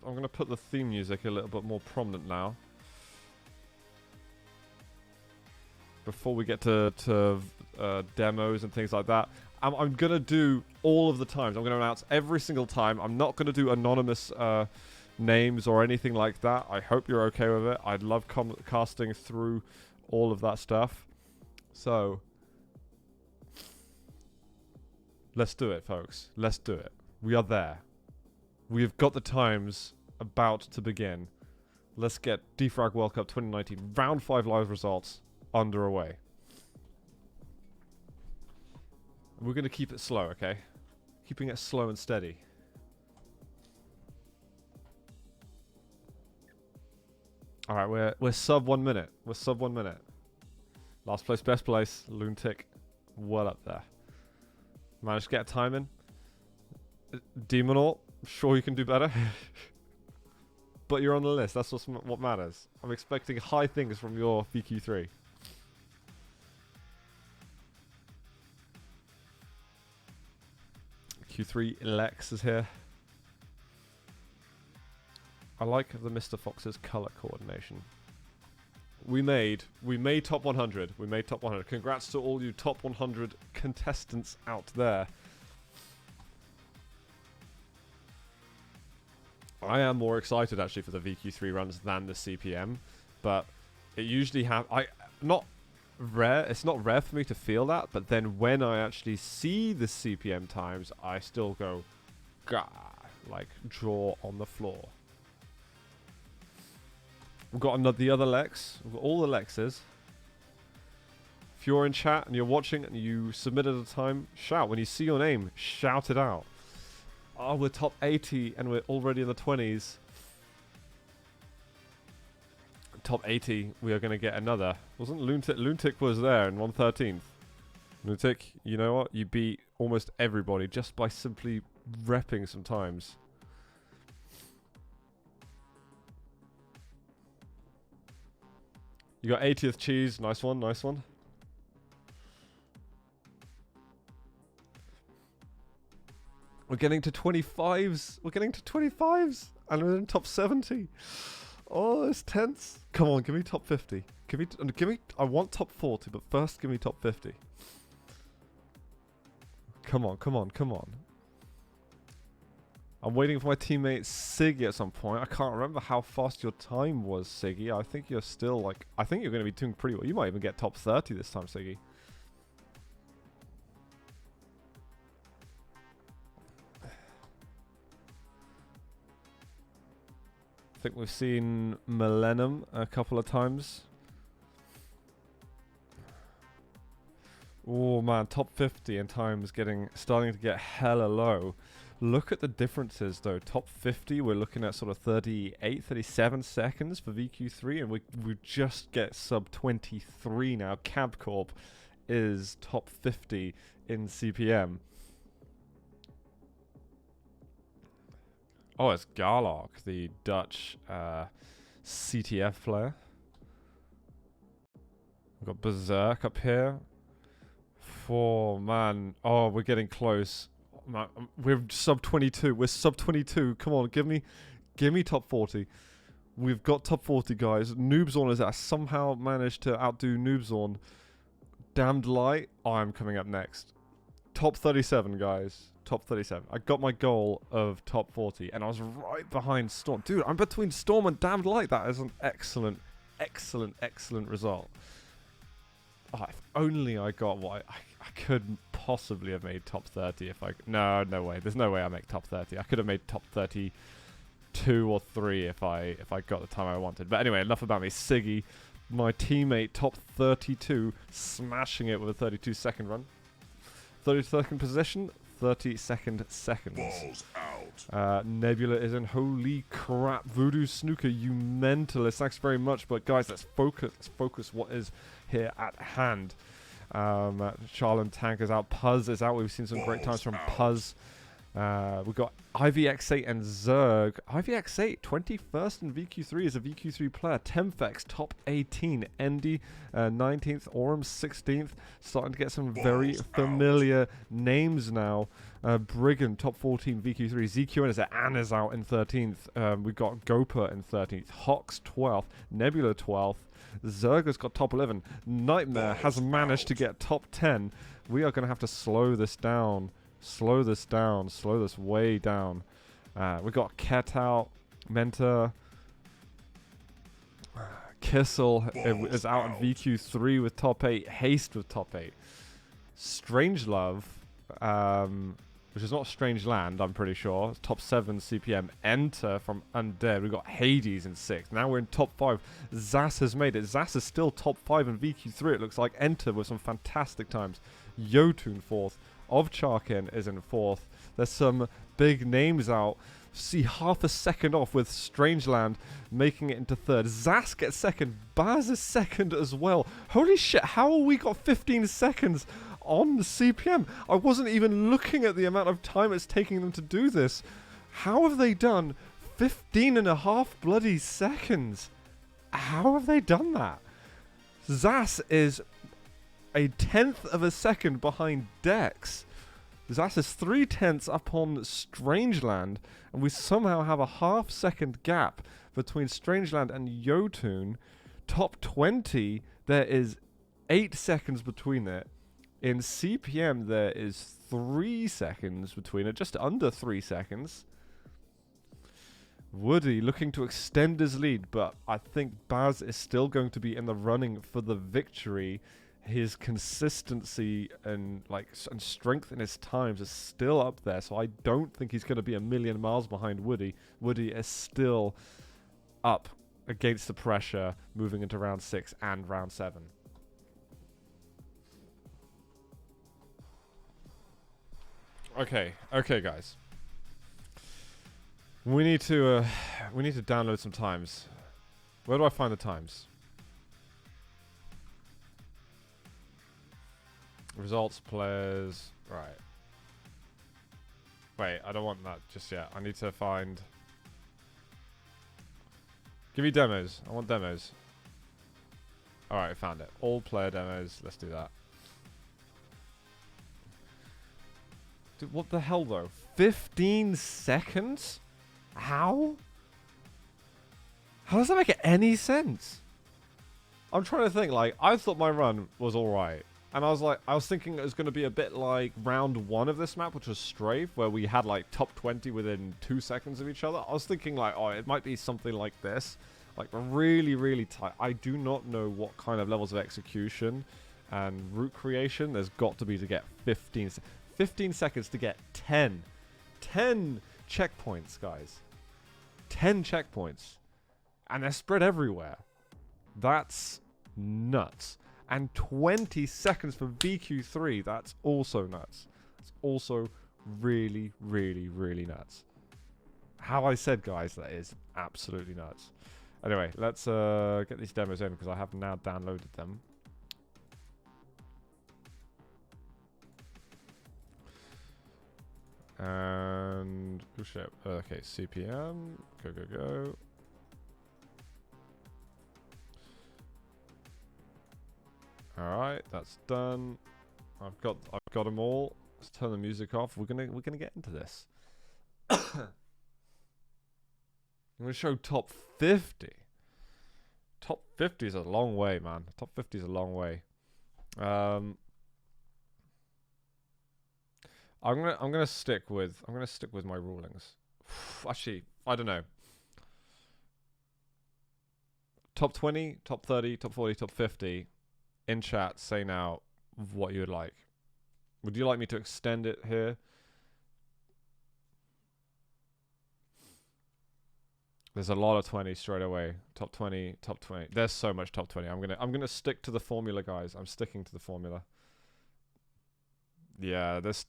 gonna put the theme music a little bit more prominent now. Before we get to demos and things like that. I'm gonna do all of the times. I'm gonna announce every single time. I'm not gonna do anonymous names or anything like that. I hope you're okay with it. I'd love casting through all of that stuff. So let's do it, folks. Let's do it. We are there. We've got the times about to begin. Let's get DeFRaG World Cup 2019 Round 5 live results underway. We're going to keep it slow, okay? Keeping it slow and steady. Alright, we're sub 1 minute. We're sub 1 minute. Last place, best place. Lunatic. Well up there. Managed to get a time in. Demonaut. Sure you can do better. But you're on the list. That's what matters. I'm expecting high things from your VQ3. Q3 Lex is here. I like the Mr. Fox's color coordination. We made top 100. We made top 100. Congrats to all you top 100 contestants out there. I am more excited actually for the VQ3 runs than the CPM, but it usually not rare. It's not rare for me to feel that, but then when I actually see the CPM times, I still go, gah, like jaw on the floor. We've got the other Lex. We've got all the Lexes. If you're in chat and you're watching and you submitted a time, shout. When you see your name, shout it out. Oh, we're top 80 and we're already in the 20s. Top 80, we are going to get another. Wasn't Lunatic? Lunatic was there in 113th. Lunatic, you know what? You beat almost everybody just by simply repping some times. You got 80th cheese. Nice one, nice one. We're getting to 25s. We're getting to 25s. And we're in top 70. Oh, it's tense. Come on, give me top 50. Give me. I want top 40, but first give me top 50. Come on, come on, come on. I'm waiting for my teammate Siggy at some point. I can't remember how fast your time was, Siggy. I think you're still like... I think you're going to be doing pretty well. You might even get top 30 this time, Siggy. I think we've seen Millennium a couple of times. Oh man, top 50 in times starting to get hella low. Look at the differences though. Top 50, we're looking at sort of 38, 37 seconds for VQ3, and we just get sub 23 now. Cabcorp is top 50 in CPM. Oh, it's Garlock, the Dutch CTF player. We've got Berserk up here. Oh, man. Oh, we're getting close. Man, we're sub 22. We're sub 22. Come on, give me top 40. We've got top 40, guys. Noobzorn has somehow managed to outdo Noobzorn. Damned Light. I'm coming up next. Top 37, guys. Top 37. I got my goal of top 40, and I was right behind Storm. Dude, I'm between Storm and Damned Light. That is an excellent, excellent, excellent result. Oh, if only I got what I could possibly have made top 30 if I... No way. There's no way I make top 30. I could have made top 32 or 3 if I got the time I wanted. But anyway, enough about me. Siggy, my teammate, top 32, smashing it with a 32-second run. 32nd position, 32nd seconds. Balls out. Nebula is in. Holy crap. Voodoo Snooker, you mentalist. Thanks very much. But guys, let's focus. Let's focus what is here at hand. Charlon Tank is out. Puzz is out. We've seen some great times from Puzz. We've got IVX8 and Zerg. IVX8, 21st in VQ3 is a VQ3 player. Temfex, top 18. Endy, 19th. Aurum, 16th. Starting to get some very familiar names now. Brigand, top 14, VQ3. ZQN is at Anna's out in 13th. We've got Gopa in 13th. Hox, 12th. Nebula, 12th. Zerg has got top 11. Nightmare has managed to get top 10. We are going to have to slow this down. Slow this down. Slow this way down. We've got Ket out. Menta. Kissel is out in VQ3 with top 8. Haste with top 8. Strangelove, which is not Strangeland, I'm pretty sure. It's top 7 CPM. Enter from Undead. We've got Hades in 6th. Now we're in top 5. Zas has made it. Zas is still top 5 in VQ3. It looks like Enter with some fantastic times. Yotun 4th. Ovcharkin is in 4th. There's some big names out. See, half a second off with Strangeland making it into 3rd. Zas gets 2nd. Baz is 2nd as well. Holy shit, how have we got 15 seconds on the CPM? I wasn't even looking at the amount of time it's taking them to do this. How have they done 15 and a half bloody seconds? How have they done that? Zas is a 1/10 of a second behind Dex. Zas is 3/10 up on Strangeland, and we somehow have a half-second gap between Strangeland and Yotun. Top 20, there is 8 seconds between it. In CPM, there is 3 seconds between it, just under 3 seconds. Woody looking to extend his lead, but I think Baz is still going to be in the running for the victory. His consistency and and strength in his times is still up there, so I don't think he's going to be a million miles behind Woody. Woody is still up against the pressure moving into round 6 and round 7. Okay, guys. We need to download some times. Where do I find the times? Results, players, right. Wait, I don't want that just yet. I need to find... Give me demos. I want demos. Alright, found it. All player demos. Let's do that. Dude, what the hell though? 15 seconds? How? How does that make any sense? I'm trying to think, I thought my run was alright. And I was thinking it was going to be a bit like round 1 of this map, which was Strafe, where we had top 20 within 2 seconds of each other. I was thinking oh, it might be something like this. Really, really tight. I do not know what kind of levels of execution and route creation there's got to be to get 15 seconds to get 10 checkpoints, guys. 10 checkpoints. And they're spread everywhere. That's nuts. And 20 seconds for VQ3. That's also nuts. It's also really, really, really nuts. How I said, guys, that is absolutely nuts. Anyway, let's get these demos in because I have now downloaded them. And oh shit. Okay, CPM. Go. Alright, that's done. I've got them all. Let's turn the music off. We're gonna get into this. I'm gonna show top 50. Top 50 is a long way, man. Top 50 is a long way. I'm gonna stick with my rulings. Actually, I don't know. Top 20, top 30, top 40, top 50. In chat, say now what you would like. Would you like me to extend it here? There's a lot of 20 straight away. Top 20, top 20. There's so much top 20. I'm gonna stick to the formula, guys. I'm sticking to the formula. Yeah, it's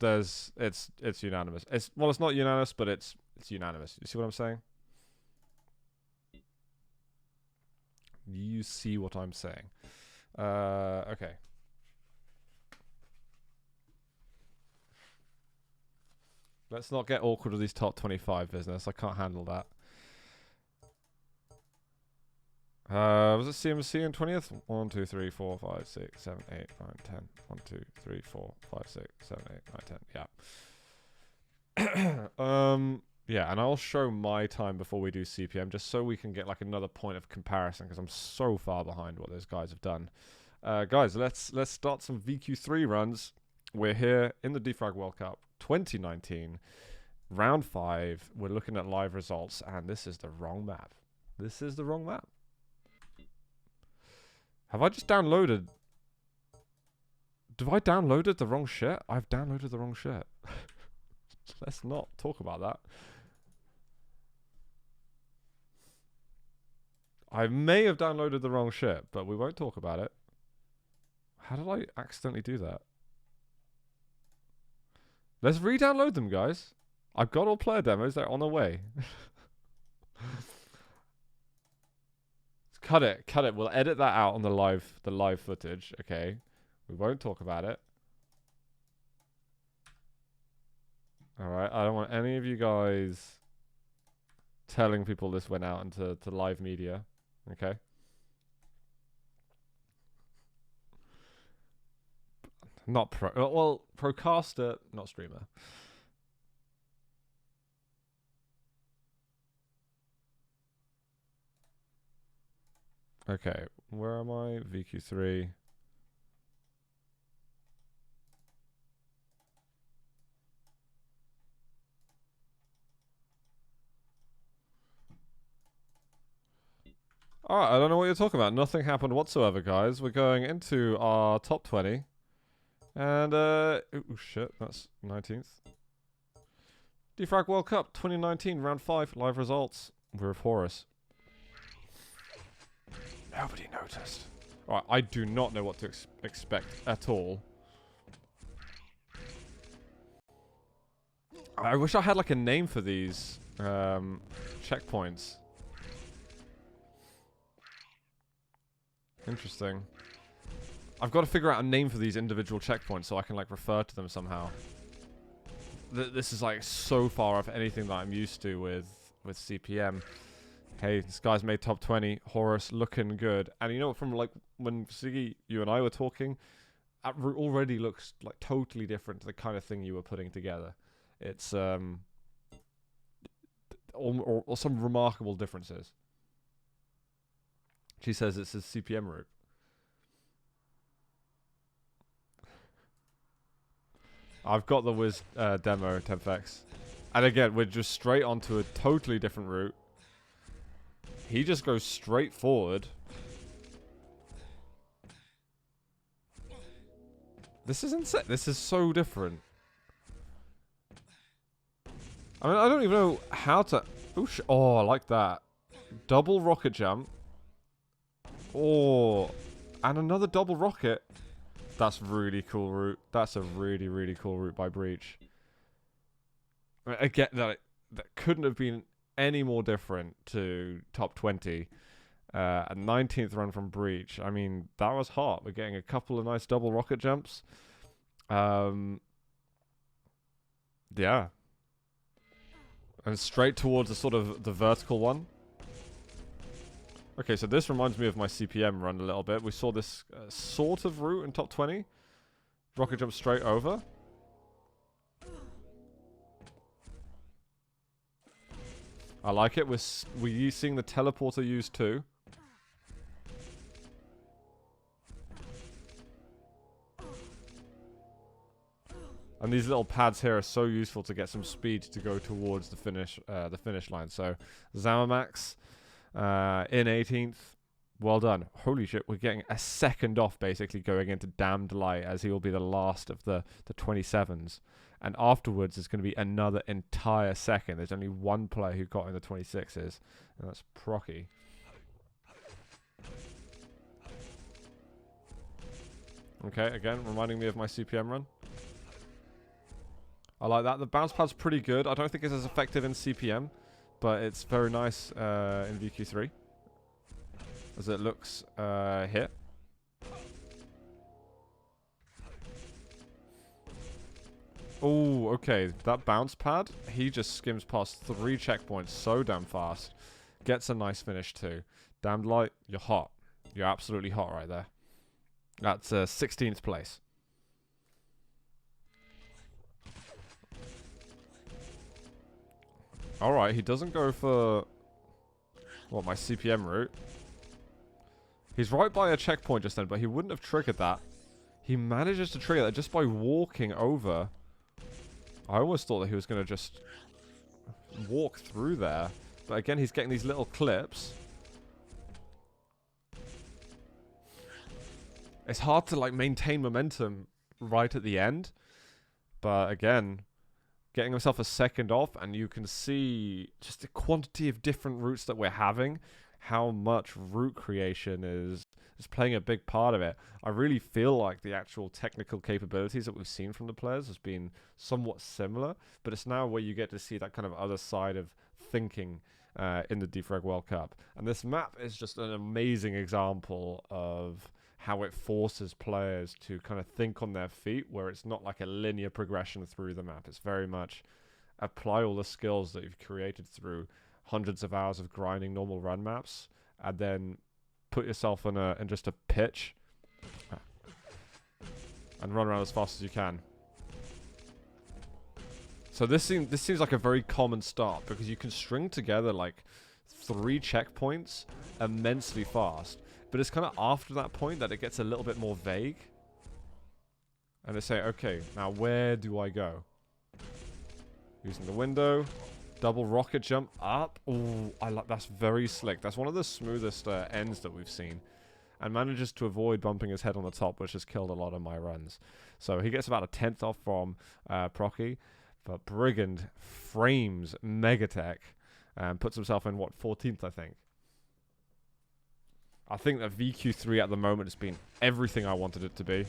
unanimous. It's not unanimous, but it's unanimous. You see what I'm saying? You see what I'm saying? Okay. Let's not get awkward with these top 25 business. I can't handle that. Was it CMC in 20th? 1, 2, 3, 4, 5, 6, 7, 8, 9, 10. 1, 2, 3, 4, 5, 6, 7, 8, 9, 10. Yeah. Yeah, and I'll show my time before we do CPM, just so we can get like another point of comparison, because I'm so far behind what those guys have done. Guys, let's start some VQ3 runs. We're here in the DeFRaG World Cup 2019, round 5. We're looking at live results, and this is the wrong map. This is the wrong map. Have I just downloaded? Have I downloaded the wrong shit? I've downloaded the wrong shit. Let's not talk about that. I may have downloaded the wrong shit, but we won't talk about it. How did I accidentally do that? Let's re-download them, guys. I've got all player demos. They're on the way. Cut it. Cut it. We'll edit that out on the live footage. Okay. We won't talk about it. Alright. I don't want any of you guys telling people this went out into live media. Okay. Not pro. Well, procaster, not streamer. Okay, where am I? VQ3. Alright, I don't know what you're talking about. Nothing happened whatsoever, guys. We're going into our top 20. And, oh shit, that's 19th. DeFRaG World Cup 2019, round 5, live results. We're with Horus. Nobody noticed. Alright, I do not know what to expect at all. I wish I had like a name for these checkpoints. Interesting. I've got to figure out a name for these individual checkpoints so I can like refer to them somehow. This is like so far off anything that I'm used to with CPM. Hey, this guy's made top 20. Horus looking good. And you know, from like when Siggy, you and I were talking, that already looks like totally different to the kind of thing you were putting together. It's or some remarkable differences. She says it's a CPM route. I've got the Wiz demo, Tempfex. And again, we're just straight onto a totally different route. He just goes straight forward. This is insane. This is so different. I mean, I don't even know how to... Oh, I like that. Double rocket jump. Oh, and another double rocket. That's really cool route. That's a really, really cool route by Breach. I mean, again, that couldn't have been any more different to top 20. A 19th run from Breach. I mean, that was hot. We're getting a couple of nice double rocket jumps. Yeah. And straight towards the sort of the vertical one. Okay, so this reminds me of my CPM run a little bit. We saw this sort of route in top 20. Rocket jump straight over. I like it. We're seeing the teleporter used too. And these little pads here are so useful to get some speed to go towards the finish line. So Zamamax in 18th. Well done. Holy shit, we're getting a second off basically going into Damned Light, as he will be the last of the 27s. And afterwards, there's going to be another entire second. There's only one player who got in the 26s, and that's Procky. Okay, again, reminding me of my CPM run. I like that. The bounce pad's pretty good. I don't think it's as effective in CPM, but it's very nice in VQ3. As it looks here. Oh, okay. That bounce pad, he just skims past 3 checkpoints so damn fast. Gets a nice finish too. Damned Light, you're hot. You're absolutely hot right there. That's 16th place. Alright, he doesn't go for... what, my CPM route? He's right by a checkpoint just then, but he wouldn't have triggered that. He manages to trigger that just by walking over. I always thought that he was going to just walk through there. But again, he's getting these little clips. It's hard to like maintain momentum right at the end. But again, getting himself a second off, and you can see just the quantity of different routes that we're having, how much route creation is playing a big part of it. I really feel like the actual technical capabilities that we've seen from the players has been somewhat similar, but it's now where you get to see that kind of other side of thinking in the DeFRaG World Cup. And this map is just an amazing example of how it forces players to kind of think on their feet, where it's not like a linear progression through the map. It's very much apply all the skills that you've created through hundreds of hours of grinding normal run maps, and then put yourself in just a pitch and run around as fast as you can. So this seems like a very common start, because you can string together like 3 checkpoints immensely fast. But it's kind of after that point that it gets a little bit more vague. And they say, okay, now where do I go? Using the window. Double rocket jump up. Oh, I like that's very slick. That's one of the smoothest ends that we've seen. And manages to avoid bumping his head on the top, which has killed a lot of my runs. So he gets about a 10th off from Procky. But Brigand frames Megatech and puts himself in, what, 14th, I think. I think that VQ3 at the moment has been everything I wanted it to be.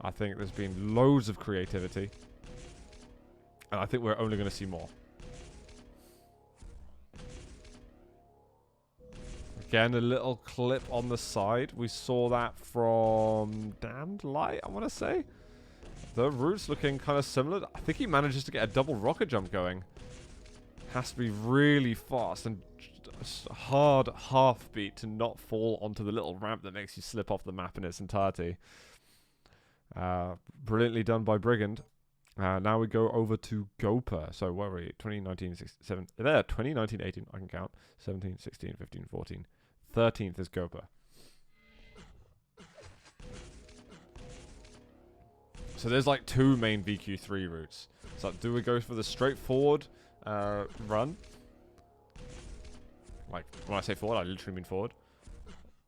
I think there's been loads of creativity. And I think we're only going to see more. Again, a little clip on the side. We saw that from Damned Light, I want to say. The route's looking kind of similar. I think he manages to get a double rocket jump going. Has to be really fast and hard half beat to not fall onto the little ramp that makes you slip off the map in its entirety. Brilliantly done by Brigand. Now we go over to Gopa. So where were we? 2019, 7, there, 2019, 18, I can count. 17, 16, 15, 14. 13th is Gopa. So there's like 2 main VQ3 routes. So do we go for the straightforward run? Like, when I say forward, I literally mean forward.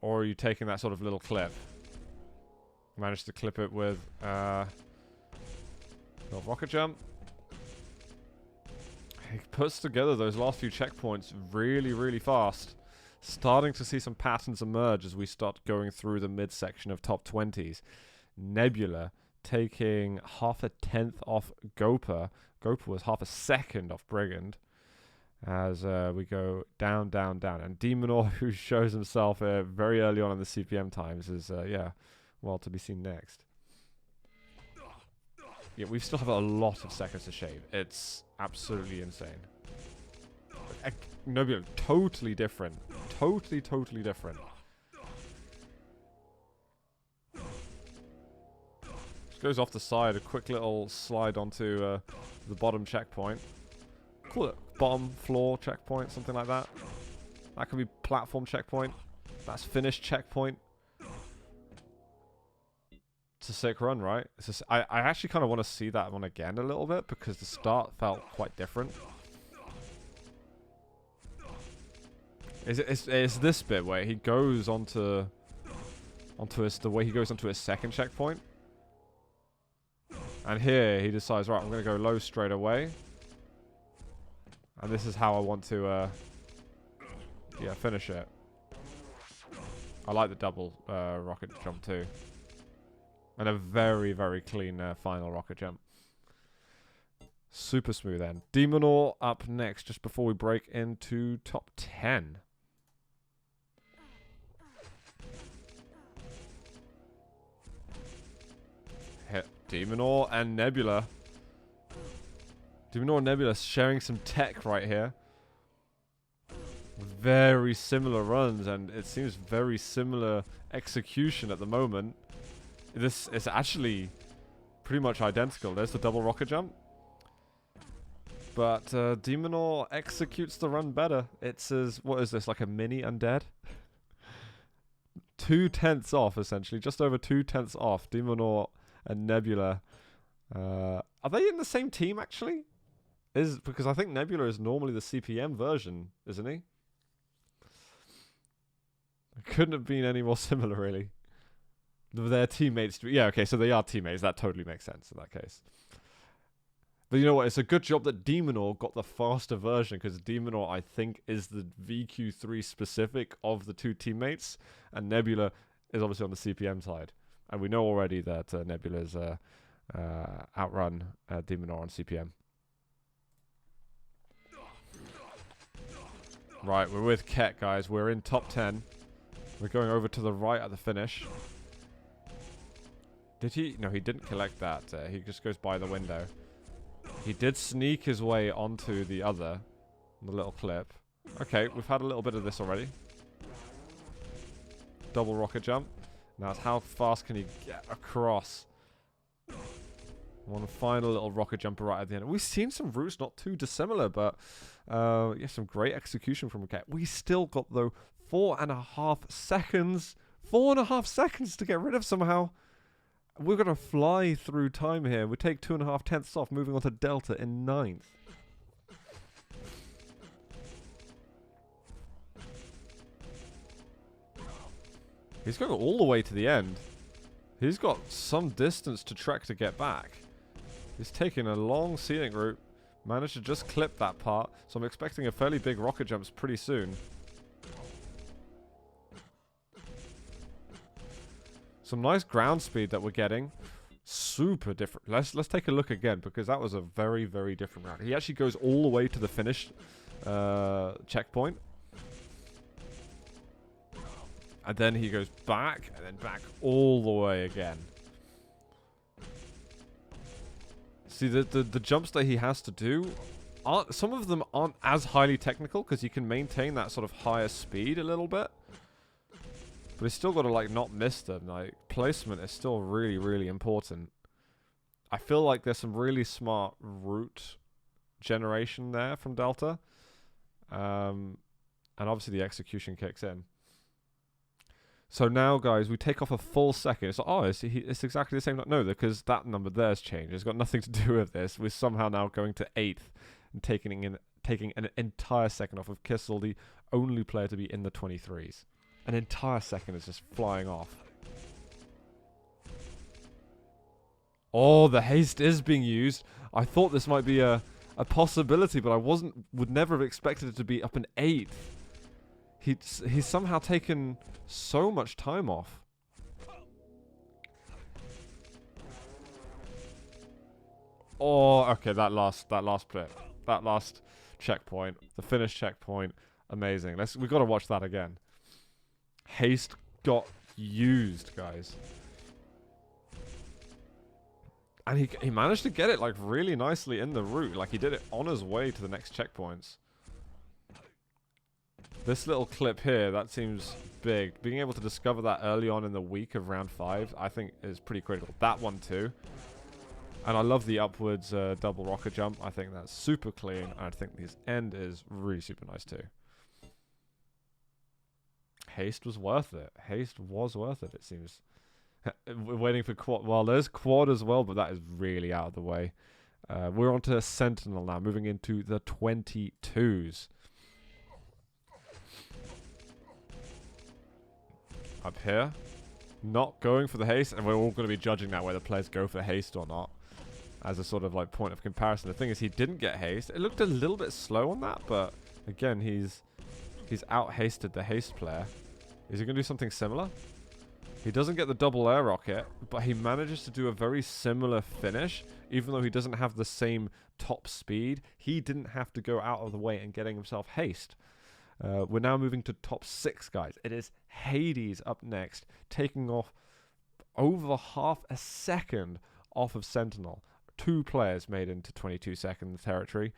Or are you taking that sort of little clip? Managed to clip it with little rocket jump. He puts together those last few checkpoints really, really fast. Starting to see some patterns emerge as we start going through the midsection of top 20s. Nebula taking half a 10th off Gopa. Gopa was half a second off Brigand. As we go down, down, down. And Demonor, who shows himself very early on in the CPM times, is, yeah, well, to be seen next. Yeah, we still have a lot of seconds to shave. It's absolutely insane. Nebula, totally different. Totally, totally different. Just goes off the side, a quick little slide onto the bottom checkpoint. Call it bottom floor checkpoint, something like that. That could be platform checkpoint. That's finish checkpoint. It's a sick run, right? It's just, I actually kind of want to see that one again a little bit, because the start felt quite different. It's this bit where he goes onto the way he goes onto his second checkpoint. And here he decides, right, I'm going to go low straight away. And this is how I want to, yeah, finish it. I like the double rocket jump too. And a very, very clean final rocket jump. Super smooth end. Demonor up next, just before we break into top 10. Hit Demonor and Nebula. Demonor and Nebula sharing some tech right here. Very similar runs, and it seems very similar execution at the moment. This is actually pretty much identical. There's the double rocket jump. But Demonor executes the run better. It says, what is this, like a mini undead? 2/10 off, essentially. Just over 2/10 off. Demonor and Nebula. Are they in the same team, actually? Because I think Nebula is normally the CPM version, isn't he? It couldn't have been any more similar, really. Their teammates. Yeah, okay, so they are teammates. That totally makes sense in that case. But you know what? It's a good job that Demonor got the faster version, because Demonor, I think, is the VQ3 specific of the two teammates, and Nebula is obviously on the CPM side. And we know already that Nebula's outrun Demonor on CPM. Right, we're with Ket, guys. We're in top 10. We're going over to the right at the finish. Did he? No, he didn't collect that. He just goes by the window. He did sneak his way onto the other, the little clip. Okay, we've had a little bit of this already. Double rocket jump. Now it's how fast can he get across? One final little rocket jumper right at the end. We've seen some routes not too dissimilar, but yeah, some great execution from Ket. We still got, though, 4.5 seconds. 4.5 seconds to get rid of somehow. We're going to fly through time here. We take 2.5 off, moving on to Delta in 9th. He's going all the way to the end. He's got some distance to trek to get back. He's taking a long scenic route. Managed to just clip that part. So I'm expecting a fairly big rocket jumps pretty soon. Some nice ground speed that we're getting. Super different. Let's take a look again, because that was a very, very different round. He actually goes all the way to the finish checkpoint. And then he goes back, and then back all the way again. See, the jumps that he has to do, some of them aren't as highly technical, because he can maintain that sort of higher speed a little bit. But he's still got to, like, not miss them. Like, placement is still really, really important. I feel like there's some really smart route generation there from Delta. And obviously the execution kicks in. So now, guys, we take off a full second. It's like, oh, it's exactly the same. No, because that number there's changed. It's got nothing to do with this. We're somehow now going to 8th and taking an entire second off of Kissel, the only player to be in the 23s. An entire second is just flying off. Oh, the haste is being used. I thought this might be a possibility, but I would never have expected it to be up in 8th. He's somehow taken so much time off. Oh, okay, that last bit. That last checkpoint. The finish checkpoint. Amazing. We've got to watch that again. Haste got used, guys. And he managed to get it, like, really nicely in the route. Like, he did it on his way to the next checkpoints. This little clip here, that seems big. Being able to discover that early on in the week of round 5, I think is pretty critical. That one too. And I love the upwards double rocket jump. I think that's super clean. And I think this end is really super nice too. Haste was worth it. Haste was worth it, it seems. We're waiting for quad. Well, there's quad as well, but that is really out of the way. We're on to Sentinel now, moving into the 22s. Up here. Not going for the haste, and we're all going to be judging that, whether players go for haste or not, as a sort of like point of comparison. The thing is, he didn't get haste. It looked a little bit slow on that, but again, he's out-hasted the haste player. Is he going to do something similar? He doesn't get the double air rocket, but he manages to do a very similar finish, even though he doesn't have the same top speed. He didn't have to go out of the way and getting himself haste. We're now moving to top 6, guys. It is Hades up next, taking off over half a second off of Sentinel. 2 players made into 22 second territory.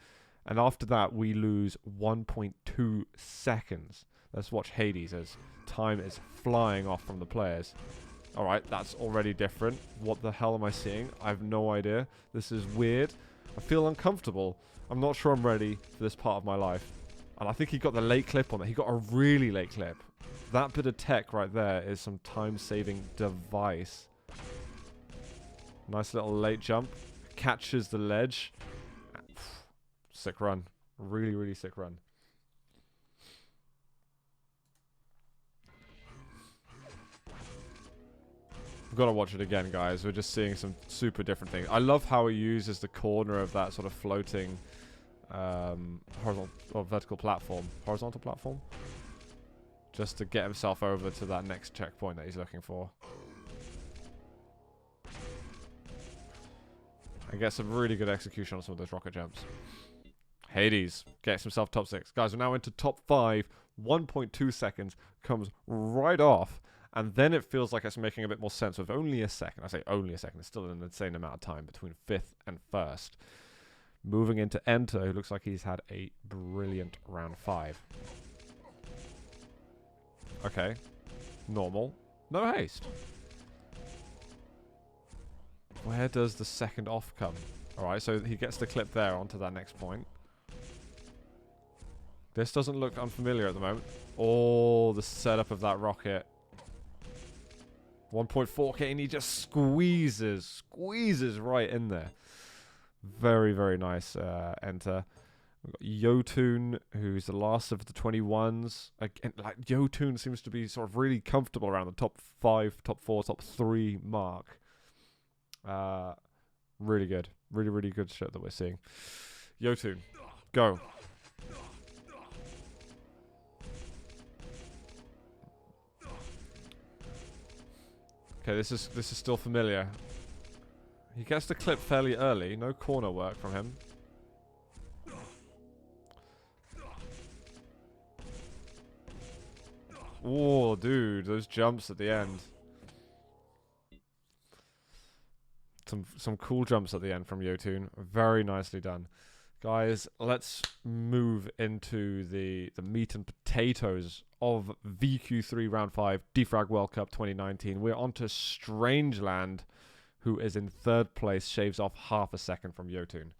And after that, we lose 1.2 seconds. Let's watch Hades as time is flying off from the players. Alright, that's already different. What the hell am I seeing? I have no idea. This is weird. I feel uncomfortable. I'm not sure I'm ready for this part of my life. And I think he got the late clip on it. He got a really late clip. That bit of tech right there is some time-saving device. Nice little late jump. Catches the ledge. Sick run. Really, really sick run. We've got to watch it again, guys. We're just seeing some super different things. I love how he uses the corner of that sort of floating horizontal or vertical platform. Horizontal platform? Just to get himself over to that next checkpoint that he's looking for. And get some really good execution on some of those rocket jumps. Hades gets himself top 6. Guys, we're now into top 5. 1.2 seconds comes right off. And then it feels like it's making a bit more sense with only a second. I say only a second. It's still an insane amount of time between 5th and 1st. Moving into Enter, who looks like he's had a brilliant round 5. Okay. Normal. No haste. Where does the second off come? Alright, so he gets the clip there onto that next point. This doesn't look unfamiliar at the moment. Oh, the setup of that rocket. 1.4k, and he just squeezes right in there. Very, very nice enter. We've got Yotun, who's the last of the 21s. Again, like, Yotun seems to be sort of really comfortable around the top 5, top 4, top 3 mark. Really good. Really, really good shit that we're seeing. Yotun, go. Okay, this is still familiar. He gets the clip fairly early. No corner work from him. Oh, dude, those jumps at the end. Some cool jumps at the end from Yotun. Very nicely done. Guys, let's move into the meat and potatoes of VQ3 Round 5 DeFRaG World Cup 2019. We're on to Strangeland, who is in 3rd place, shaves off half a second from Yotun.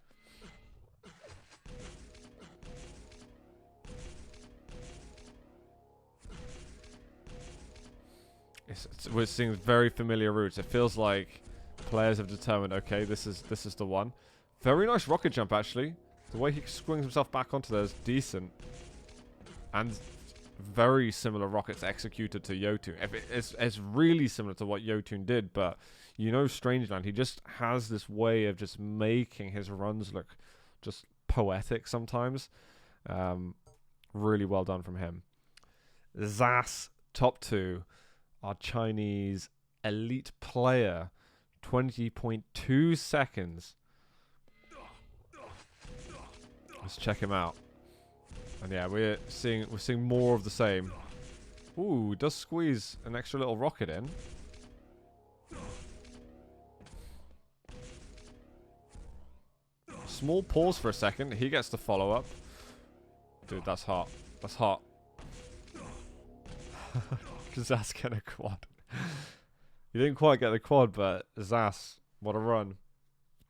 We're seeing very familiar routes. It feels like players have determined, okay, this is the one. Very nice rocket jump, actually. The way he swings himself back onto there is decent. And very similar rockets executed to Yotun. It's really similar to what Yotun did, but you know Strangeland, he just has this way of just making his runs look just poetic sometimes. Really well done from him. Zas, top 2. Our Chinese elite player. 20.2 seconds. Let's check him out. And yeah, we're seeing more of the same. Ooh, does squeeze an extra little rocket in. Small pause for a second. He gets the follow up. Dude, that's hot. That's hot. Zas get a quad. He didn't quite get the quad, but Zas, what a run.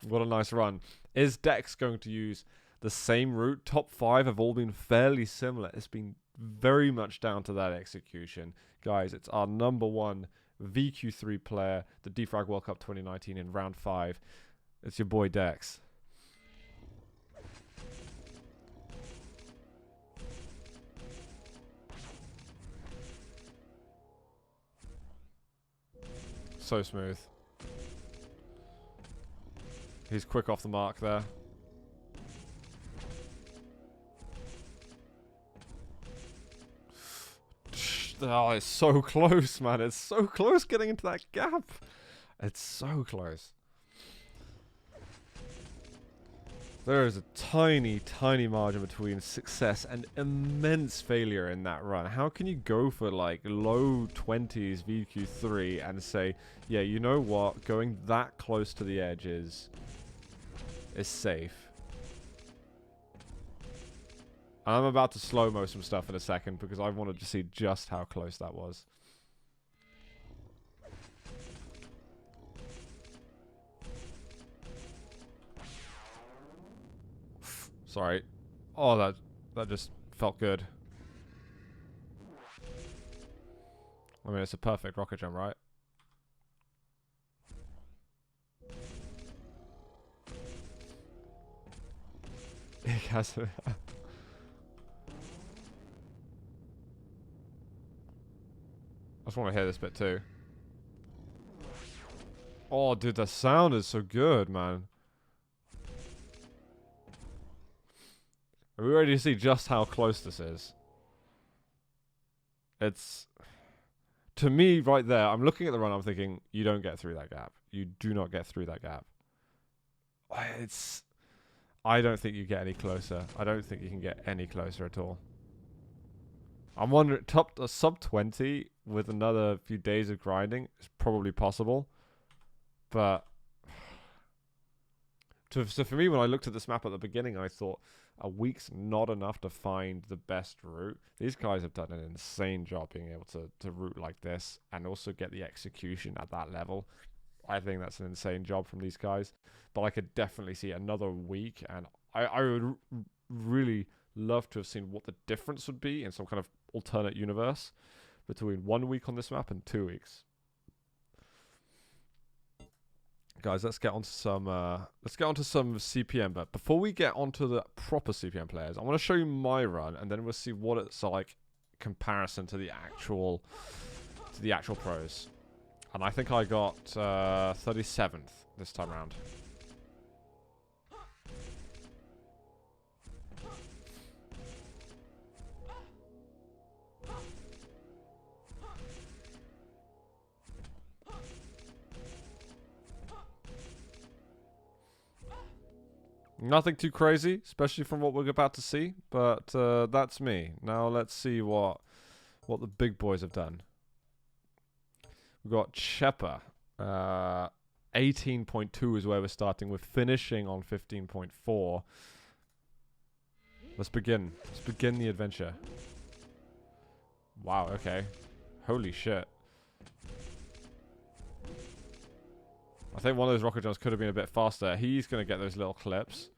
What a nice run. Is Dex going to use the same route? Top 5 have all been fairly similar. It's been very much down to that execution. Guys, it's our #1 VQ3 player, the DeFRaG World Cup 2019 in round 5. It's your boy Dex. So smooth. He's quick off the mark there. Oh, it's so close, man. It's so close getting into that gap. It's so close. There is a tiny, tiny margin between success and immense failure in that run. How can you go for like low 20s VQ3 and say, yeah, you know what? Going that close to the edge is is safe. And I'm about to slow-mo some stuff in a second because I wanted to see just how close that was. Sorry. Oh, that just felt good. I mean, it's a perfect rocket jump, right? It has a I just want to hear this bit too. Oh, dude, the sound is so good, man. Are we ready to see just how close this is? It's... To me, right there, I'm looking at the run, I'm thinking, you don't get through that gap. You do not get through that gap. It's... I don't think you get any closer. I don't think you can get any closer at all. I'm wondering, sub 20 with another few days of grinding is probably possible. But... So for me, when I looked at this map at the beginning, I thought a week's not enough to find the best route. These guys have done an insane job being able to route like this and also get the execution at that level. I think that's an insane job from these guys. But I could definitely see another week, and I would really love to have seen what the difference would be in some kind of alternate universe between 1 week on this map and 2 weeks. Guys, let's get onto some CPM. But before we get onto the proper CPM players, I want to show you my run, and then we'll see what it's like in comparison to the actual pros. And I think I got 37th this time around. Nothing too crazy, especially from what we're about to see, but that's me. Now let's see what the big boys have done. We've got Chepper. 18.2 is where we're starting. We're finishing on 15.4. Let's begin. Let's begin the adventure. Wow, okay. Holy shit. I think one of those rocket jumps could have been a bit faster. He's going to get those little clips.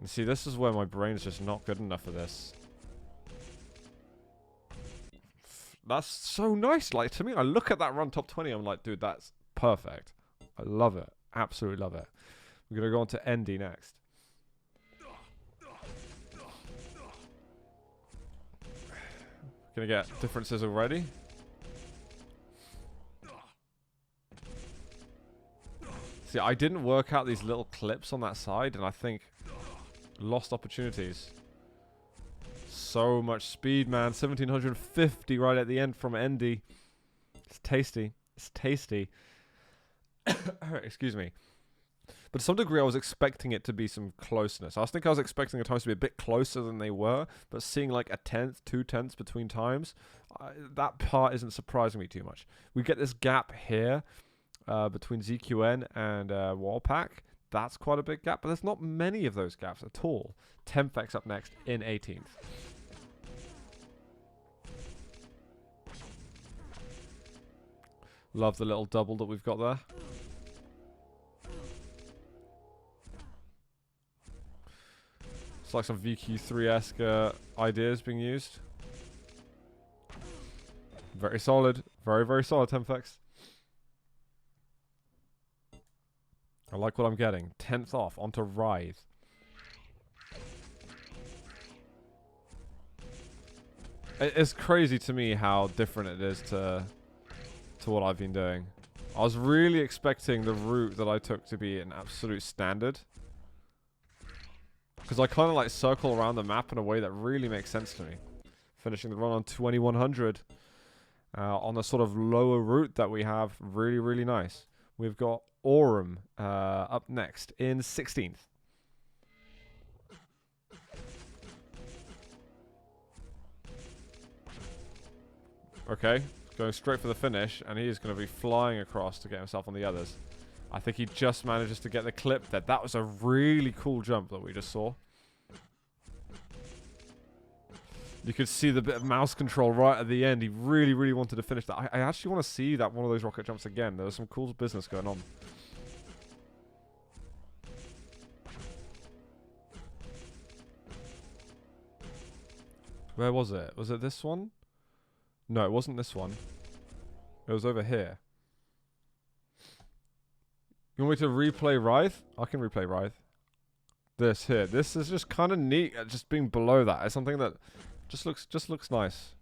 And see, this is where my brain's just not good enough for this. That's so nice. Like, to me, I look at that run top 20, I'm like, dude, that's perfect. I love it. Absolutely love it. We're going to go on to Endy next. Going to get differences already. See, I didn't work out these little clips on that side, and I think lost opportunities. So much speed, man. 1750 right at the end from Endy. It's tasty. It's tasty. Excuse me. But to some degree, I was expecting it to be some closeness. I was expecting the times to be a bit closer than they were, but seeing like a tenth, 2 tenths between times, that part isn't surprising me too much. We get this gap here between ZQN and Wallpack. That's quite a big gap, but there's not many of those gaps at all. Temphex up next in 18th. Love the little double that we've got there. It's like some VQ3-esque ideas being used. Very solid. Very, very solid, Temphex. I like what I'm getting. 10th off onto Writhe. It's crazy to me how different it is to what I've been doing. I was really expecting the route that I took to be an absolute standard. Because I kind of like circle around the map in a way that really makes sense to me. Finishing the run on 2100. On the sort of lower route that we have. Really, really nice. We've got Aurum up next in 16th. Okay, going straight for the finish, and he is going to be flying across to get himself on the others. I think he just manages to get the clip there. That was a really cool jump that we just saw. You could see the bit of mouse control right at the end. He really, really wanted to finish that. I actually want to see that one of those rocket jumps again. There was some cool business going on. Where was it? Was it this one? No, it wasn't this one. It was over here. You want me to replay Writhe? I can replay Writhe. This here. This is just kind of neat. Just being below that. It's something that just looks nice.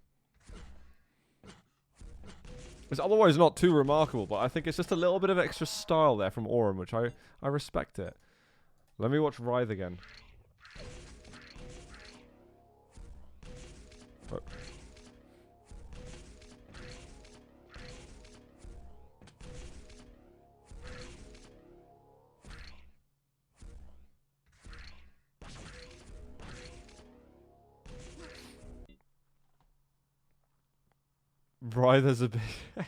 It's otherwise not too remarkable, but I think it's just a little bit of extra style there from Aurum, which I respect it. Let me watch Writhe again. Oh. Writhe is a big egg.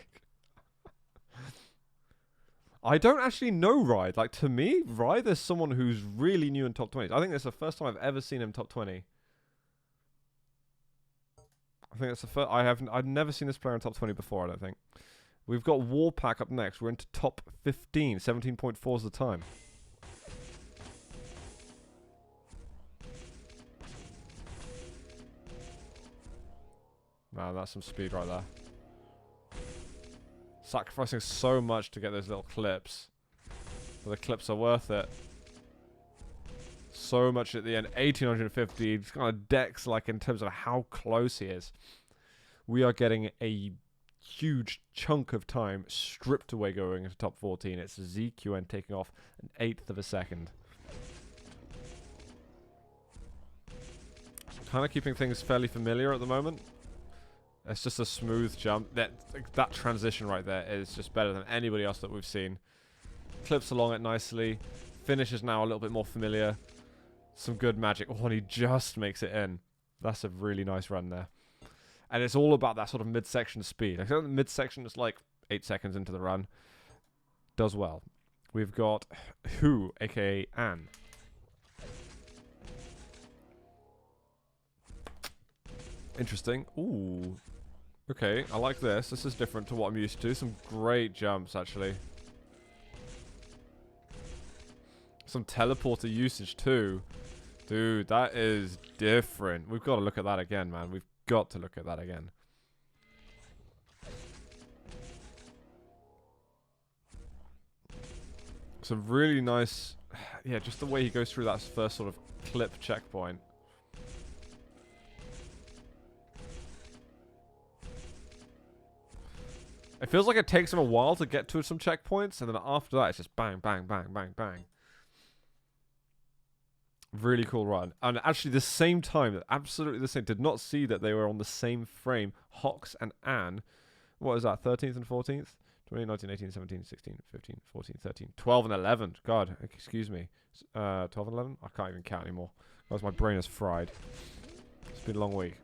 I don't actually know Writhe. Like, to me, Writhe is someone who's really new in top 20s. I think it's the first time I've ever seen him top 20. I think that's the first. I've never seen this player in top 20 before, I don't think. We've got Warpack up next. We're into top 15. 17.4 is the time. Man, that's some speed right there. Sacrificing so much to get those little clips. But the clips are worth it. So much at the end. 1850. It's kind of decks, like, in terms of how close he is. We are getting a huge chunk of time stripped away going into top 14. It's ZQN taking off an 1/8 of a second. Kind of keeping things fairly familiar at the moment. It's just a smooth jump. That transition right there is just better than anybody else that we've seen. Clips along it nicely. Finishes now a little bit more familiar. Some good magic. Oh, and he just makes it in. That's a really nice run there. And it's all about that sort of midsection speed. I think the midsection is like 8 seconds into the run. Does well. We've got Who, aka Anne. Interesting. Ooh. Okay, I like this. This is different to what I'm used to. Some great jumps, actually. Some teleporter usage, too. Dude, that is different. We've got to look at that again, man. We've got to look at that again. Some really nice... Yeah, just the way he goes through that first sort of clip checkpoint. It feels like it takes him a while to get to some checkpoints, and then after that, it's just bang, bang, bang, bang, bang. Really cool run. And actually, the same time, absolutely the same. Did not see that they were on the same frame. Hox and Anne. What is that? 13th and 14th? 20, 19, 18, 17, 16, 15, 14, 13, 12 and 11. God, excuse me. 12 and 11? I can't even count anymore. Because my brain is fried. It's been a long week.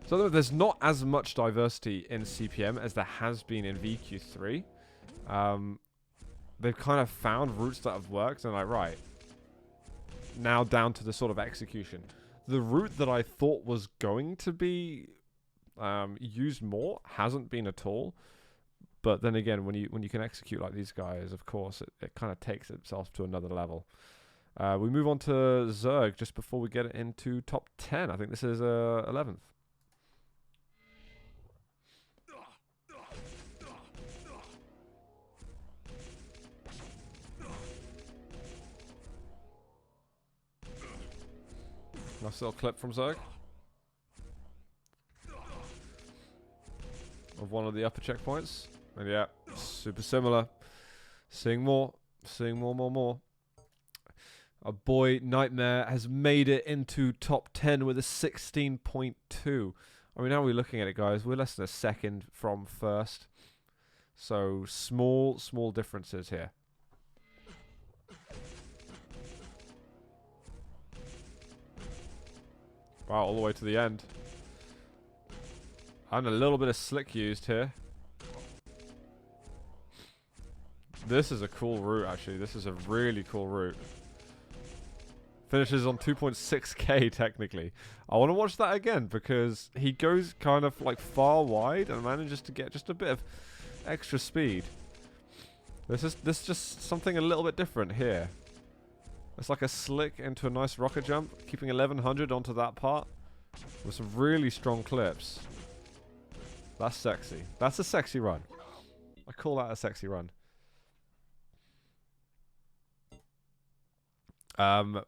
So there's not as much diversity in CPM as there has been in VQ3. They've kind of found routes that have worked and like, right, now down to the sort of execution. The route that I thought was going to be used more hasn't been at all. But then again, when you can execute like these guys, of course, it kind of takes itself to another level. We move on to Zerg just before we get into top 10. I think this is 11th. Nice little clip from Zerg. Of one of the upper checkpoints. And yeah, super similar. Seeing more. Seeing more. Our boy Nightmare has made it into top 10 with a 16.2. I mean, how are we looking at it, guys? We're less than a second from first. So, small differences here. Wow, all the way to the end. And a little bit of slick used here. This is a cool route, actually. This is a really cool route. Finishes on 2.6k, technically. I want to watch that again, because he goes kind of, like, far wide and manages to get just a bit of extra speed. This is just something a little bit different here. It's like a slick into a nice rocket jump, keeping 1100 onto that part with some really strong clips. That's sexy. That's a sexy run. I call that a sexy run.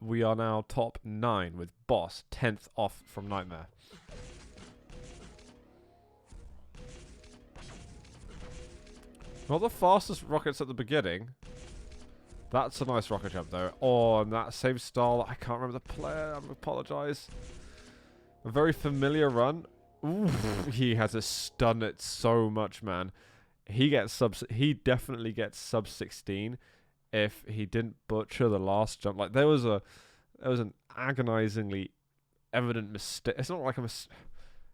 We are now top 9 with Boss 10th off from Nightmare. Not the fastest rockets at the beginning. That's a nice rocket jump though. Oh, and that same style. I can't remember the player. I apologize. A very familiar run. Ooh, he has to stun it so much, man. He definitely gets sub 16 if he didn't butcher the last jump. Like there was an agonizingly evident mistake. It's not like a mistake.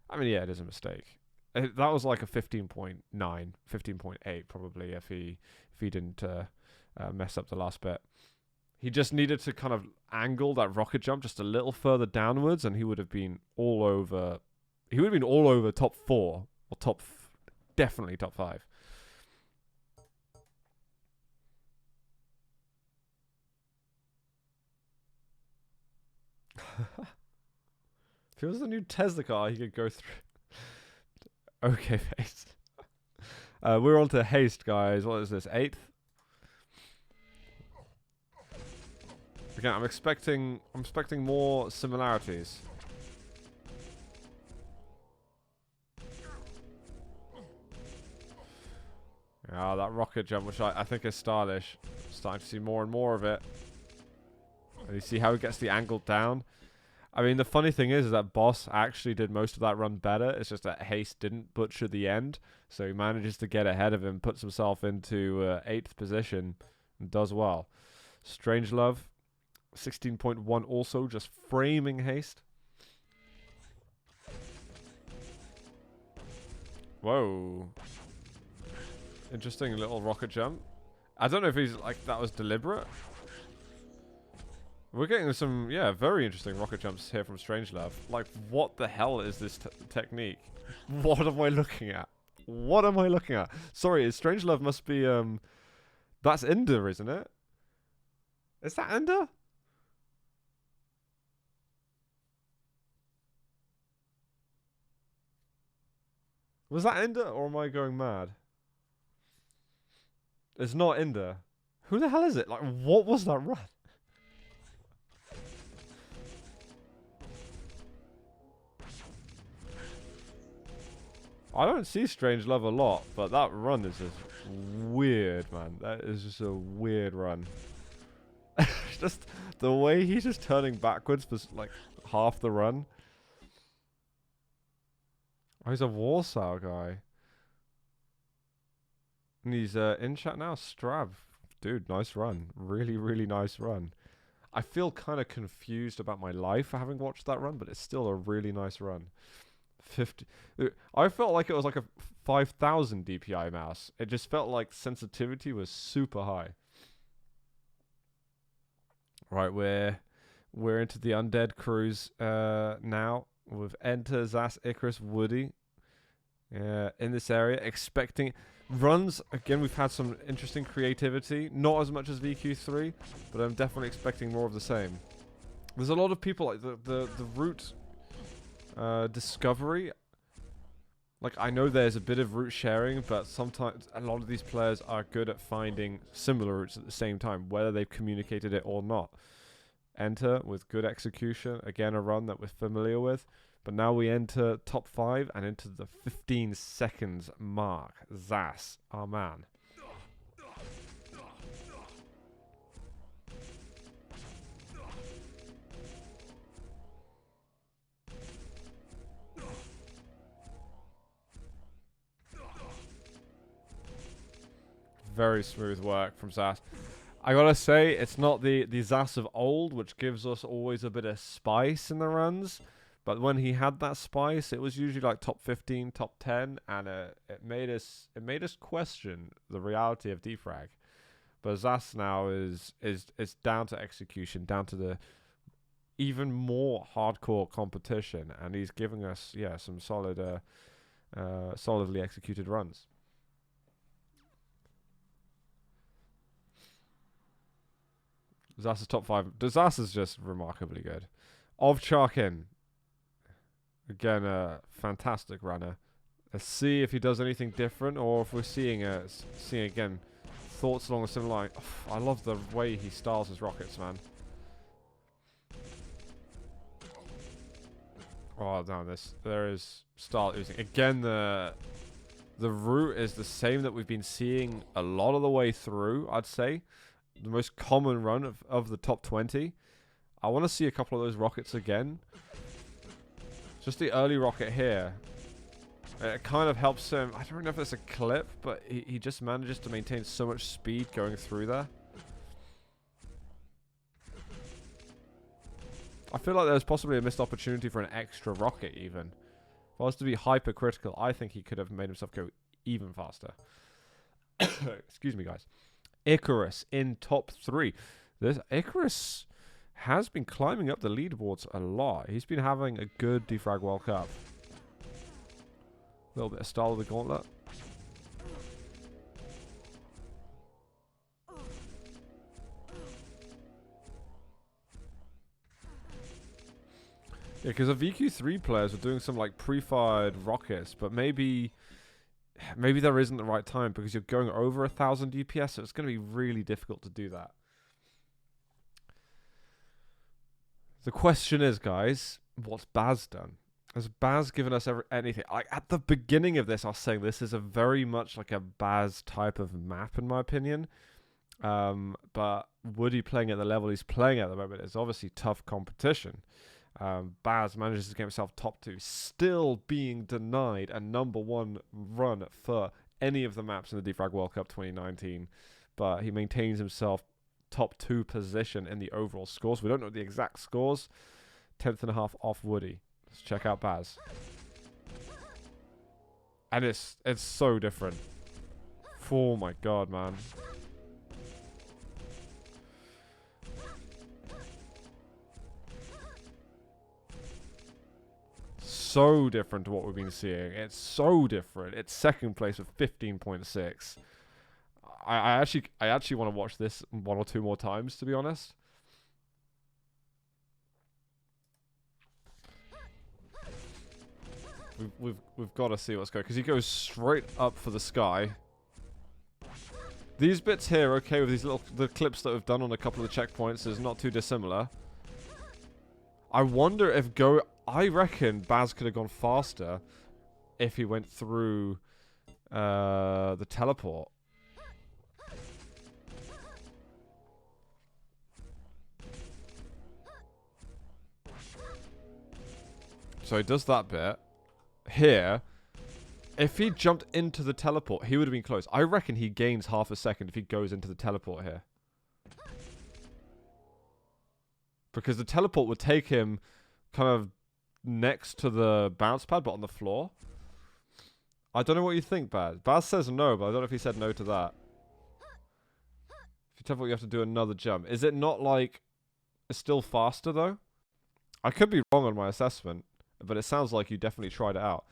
I mean, yeah, it is a mistake. That was like a 15.9, 15.8 probably if he didn't mess up the last bit. He just needed to kind of angle that rocket jump just a little further downwards, and he would have been all over. He would have been all over top 4 or definitely top 5. If it was the new Tesla car, he could go through. Okay, face. We're on to haste, guys. What is this? 8th? Again, I'm expecting more similarities. Yeah, that rocket jump, which I think is stylish. Starting to see more and more of it. And you see how he gets the angle down. I mean, the funny thing is that Boss actually did most of that run better. It's just that Haste didn't butcher the end. So he manages to get ahead of him, puts himself into 8th position, and does well. Strangelove, 16.1 also, just framing Haste. Whoa. Interesting little rocket jump. I don't know if he's like, that was deliberate. We're getting some, yeah, very interesting rocket jumps here from Strangelove. Like, what the hell is this technique? What am I looking at? What am I looking at? Sorry, Strangelove must be, that's Ender, isn't it? Is that Ender? Was that Ender, or am I going mad? It's not Ender. Who the hell is it? Like, what was that run? I don't see Strangelove a lot, but that run is just weird, man. That is just a weird run. Just the way he's just turning backwards for like half the run. Oh, he's a Warsaw guy. And he's in chat now. Strav. Dude, nice run. Really, really nice run. I feel kind of confused about my life for having watched that run, but it's still a really nice run. 50. I felt like it was like a 5,000 DPI mouse. It just felt like sensitivity was super high. Right, we're into the undead cruise now with Enter, Zas, Icarus, Woody in this area. Expecting runs again. We've had some interesting creativity, not as much as VQ3, but I'm definitely expecting more of the same. There's a lot of people like the route discovery. Like, I know there's a bit of route sharing, but sometimes a lot of these players are good at finding similar routes at the same time, whether they've communicated it or not. Enter with good execution. Again, a run that we're familiar with. But now we enter top 5 and into the 15 seconds mark. Zas, our man. Very smooth work from Zas. I gotta say, it's not the Zas of old, which gives us always a bit of spice in the runs. But when he had that spice, it was usually like top 15, top 10, and it made us question the reality of DeFRaG. But Zas now is down to execution, down to the even more hardcore competition, and he's giving us some solid, solidly executed runs. Zas is top 5. Zas is just remarkably good. Ovcharkin, again, a fantastic runner. Let's see if he does anything different, or if we're seeing again thoughts along a similar line. Oh, I love the way he styles his rockets, man. Oh, no, there is style oozing. Again, the route is the same that we've been seeing a lot of the way through, I'd say. The most common run of the top 20. I want to see a couple of those rockets again. Just the early rocket here. It kind of helps him. I don't know if it's a clip, but he just manages to maintain so much speed going through there. I feel like there's possibly a missed opportunity for an extra rocket even. If I was to be hypercritical, I think he could have made himself go even faster. Excuse me, guys. Icarus in top 3. This Icarus has been climbing up the leaderboards a lot. He's been having a good DeFRaG World Cup. A little bit of style of the gauntlet. Yeah, because the VQ3 players are doing some like pre-fired rockets, but maybe there isn't the right time because you're going over 1,000 DPS, so it's going to be really difficult to do that. The question is, guys, what's Baz done? Has Baz given us anything? At the beginning of this, I was saying this is a very much like a Baz type of map, in my opinion. But Woody playing at the level he's playing at the moment is obviously tough competition. Baz manages to get himself top 2, still being denied a #1 run for any of the maps in the DeFRaG World Cup 2019. But he maintains himself top 2 position in the overall scores. We don't know the exact scores. 10th and a half off Woody. Let's check out Baz. And it's so different. Oh my god, man. So different to what we've been seeing. It's so different. It's second place with 15.6. I actually want to watch this 1 or 2 more times, to be honest. We've got to see what's going, because he goes straight up for the sky. These bits here, okay, with the clips that we've done on a couple of the checkpoints, is not too dissimilar. I wonder if I reckon Baz could have gone faster if he went through the teleport. So he does that bit. Here, if he jumped into the teleport, he would have been close. I reckon he gains half a second if he goes into the teleport here. Because the teleport would take him kind of next to the bounce pad, but on the floor. I don't know what you think, Baz. Baz says no, but I don't know if he said no to that. If you teleport, you have to do another jump. Is it not like... It's still faster, though? I could be wrong on my assessment, but it sounds like you definitely tried it out.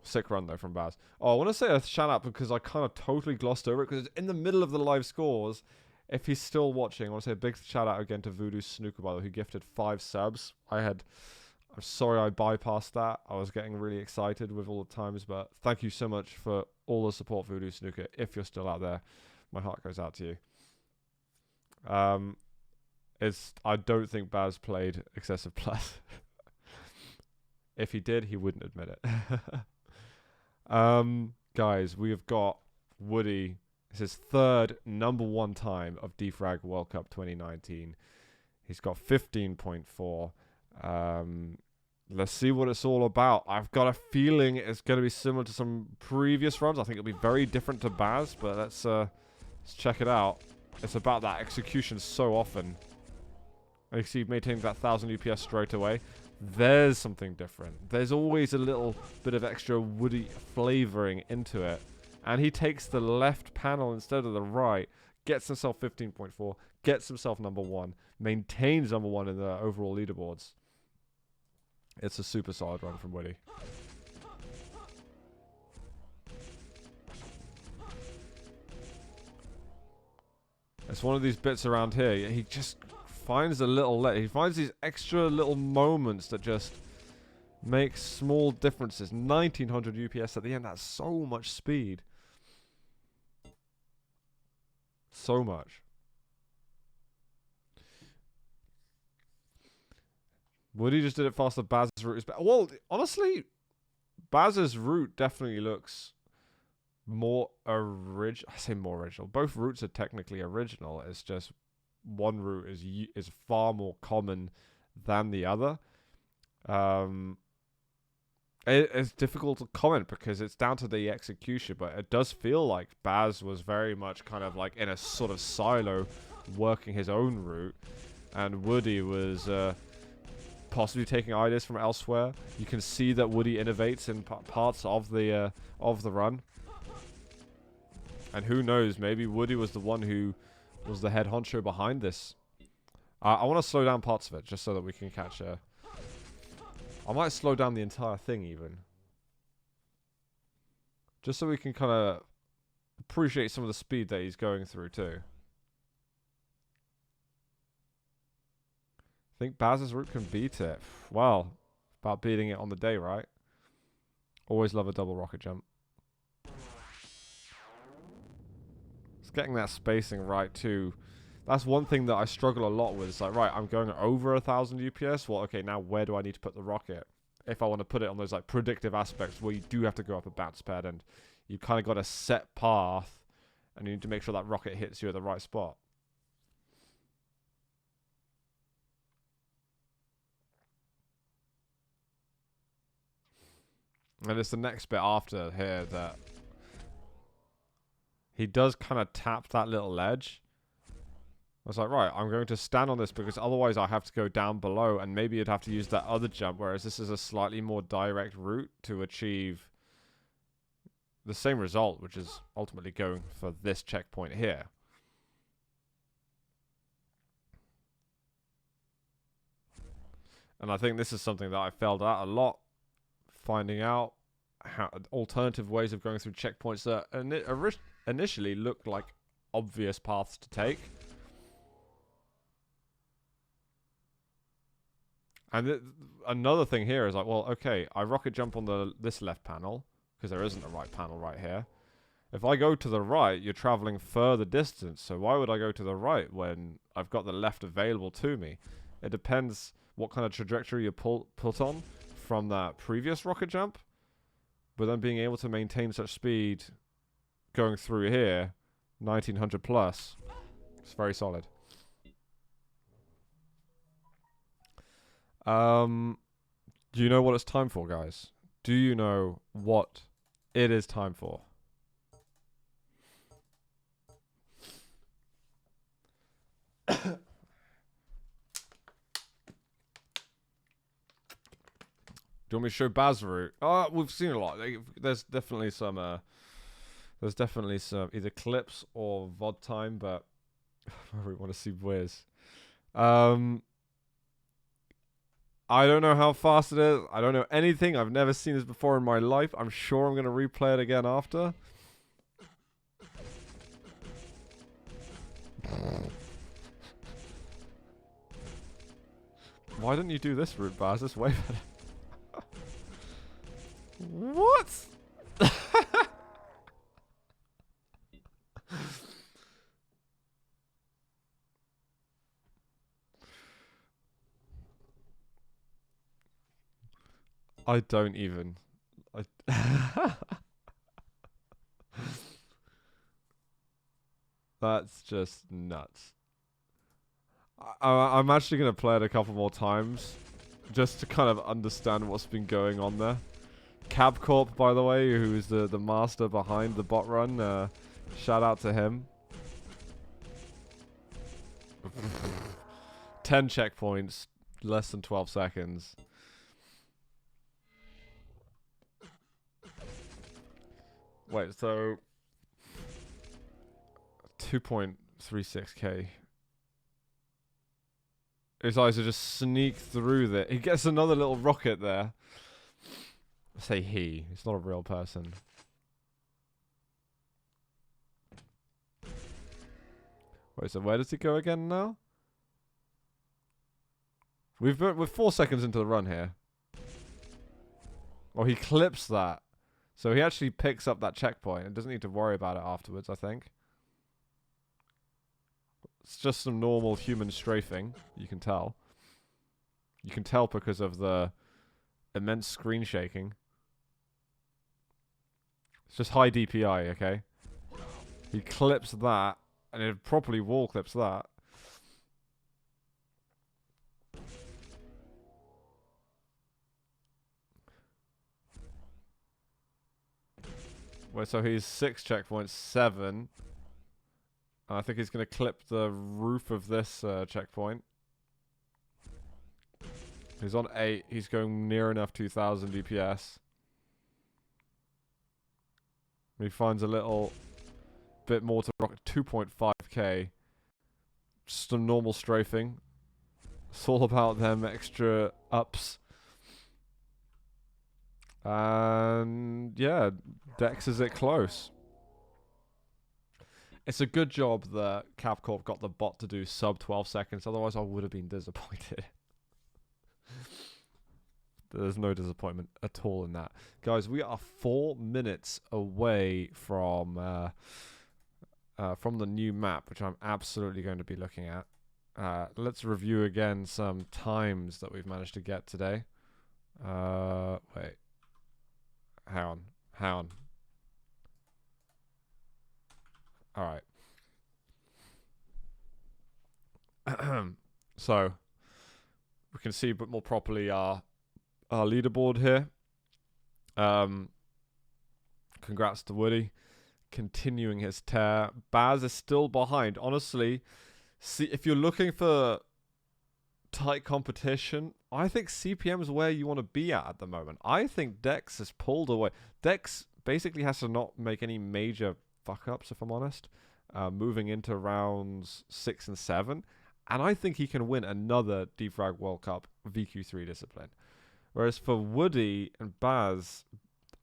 Sick run, though, from Baz. Oh, I want to say a shout-out because I kind of totally glossed over it because it's in the middle of the live scores. If he's still watching, I want to say a big shout-out again to Voodoo Snooker, by the way, who gifted 5 subs. I'm sorry I bypassed that. I was getting really excited with all the times, but thank you so much for all the support, Voodoo Snooker. If you're still out there, my heart goes out to you. I don't think Baz played Excessive Plus. If he did, he wouldn't admit it. Guys, we have got Woody. It's his 3rd #1 time of DeFRaG World Cup 2019. He's got 15.4. Let's see what it's all about. I've got a feeling it's going to be similar to some previous runs. I think it'll be very different to Baz, but let's check it out. It's about that execution so often. And you see, maintaining that 1,000 UPS straight away. there's something different. There's always a little bit of extra woody flavoring into it. And he takes the left panel instead of the right, gets himself 15.4, gets himself number 1, maintains number 1 in the overall leaderboards. It's a super solid run from Woody. It's one of these bits around here. He just finds a little he finds these extra little moments that just make small differences. 1900 UPS at the end. That's so much speed. So much. Woody just did it faster. Baz's route is better. Well, honestly, Baz's route definitely looks more original. I say more original. Both routes are technically original. It's just one route is far more common than the other. It's difficult to comment because it's down to the execution, but it does feel like Baz was very much kind of like in a sort of silo working his own route, and Woody was possibly taking ideas from elsewhere. You can see that Woody innovates in parts of the run. And who knows, maybe Woody was the one who was the head honcho behind this. I want to slow down parts of it just so that we can catch I might slow down the entire thing even. Just so we can kind of appreciate some of the speed that he's going through too. I think Baz's route can beat it. Well, about beating it on the day, right? Always love a double rocket jump. It's getting that spacing right too. That's one thing that I struggle a lot with. It's like, right, I'm going over 1000 UPS. Well, okay, now where do I need to put the rocket? If I want to put it on those like predictive aspects where you do have to go up a bounce pad and you've kind of got a set path and you need to make sure that rocket hits you at the right spot. And it's the next bit after here that he does kind of tap that little ledge. I was like, right, I'm going to stand on this because otherwise I have to go down below and maybe you'd have to use that other jump, whereas this is a slightly more direct route to achieve the same result, which is ultimately going for this checkpoint here. And I think this is something that I failed at a lot, finding out how alternative ways of going through checkpoints that initially looked like obvious paths to take. And another thing here is like, well, okay, I rocket jump on this left panel because there isn't a right panel right here. If I go to the right, you're traveling further distance. So why would I go to the right when I've got the left available to me? It depends what kind of trajectory you put on from that previous rocket jump. But then being able to maintain such speed going through here, 1900 plus, it's very solid. Do you know what it's time for, guys? Do you know what it is time for? Do you want me to show Baz route? Oh, we've seen a lot. There's definitely some either clips or VOD time, but I really want to see Wiz. I don't know how fast it is. I don't know anything. I've never seen this before in my life. I'm sure I'm going to replay it again after. Why didn't you do this route, Baz? It's way better. What? I don't even. That's just nuts. I'm actually going to play it a couple more times just to kind of understand what's been going on there. Cab Corp, by the way, who is the master behind the bot run, shout out to him. 10 checkpoints, less than 12 seconds. Wait, so 2.36k. His eyes are just sneak through there. He gets another little rocket there. I say he. It's not a real person. Wait, so where does he go again now? We're 4 seconds into the run here. Oh, he clips that. So he actually picks up that checkpoint and doesn't need to worry about it afterwards, I think. It's just some normal human strafing, you can tell. You can tell because of the immense screen shaking. It's just high DPI, okay? He clips that, and it properly wall clips that. Wait, so he's 6 checkpoints, 7. And I think he's going to clip the roof of this checkpoint. He's on 8. He's going near enough 2,000 DPS. He finds a little bit more to rock. 2.5k. Just some normal strafing. It's all about them extra ups. And yeah, Dex is it close. It's a good job that Capcorp got the bot to do sub 12 seconds. Otherwise, I would have been disappointed. There's no disappointment at all in that. Guys, we are 4 minutes away from the new map, which I'm absolutely going to be looking at. Let's review again some times that we've managed to get today. Wait. Hang on. Alright. So, we can see a bit more properly our leaderboard here. Congrats to Woody. Continuing his tear. Baz is still behind. Honestly, see, if you're looking for tight competition, I think CPM is where you want to be at the moment. I think Dex has pulled away. Dex basically has to not make any major fuck-ups, if I'm honest, moving into rounds 6 and 7. And I think he can win another DeFRaG World Cup VQ3 discipline. Whereas for Woody and Baz,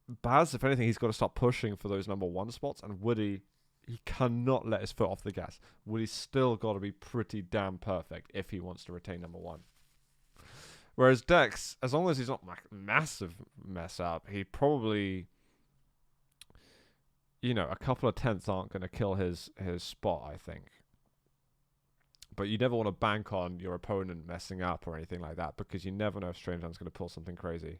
if anything, he's got to start pushing for those number 1 spots. And Woody, he cannot let his foot off the gas. Woody's still got to be pretty damn perfect if he wants to retain number 1. Whereas Dex, as long as he's not massive mess up, he probably, you know, a couple of tenths aren't going to kill his spot, I think. But you never want to bank on your opponent messing up or anything like that, because you never know if Strange Man's going to pull something crazy.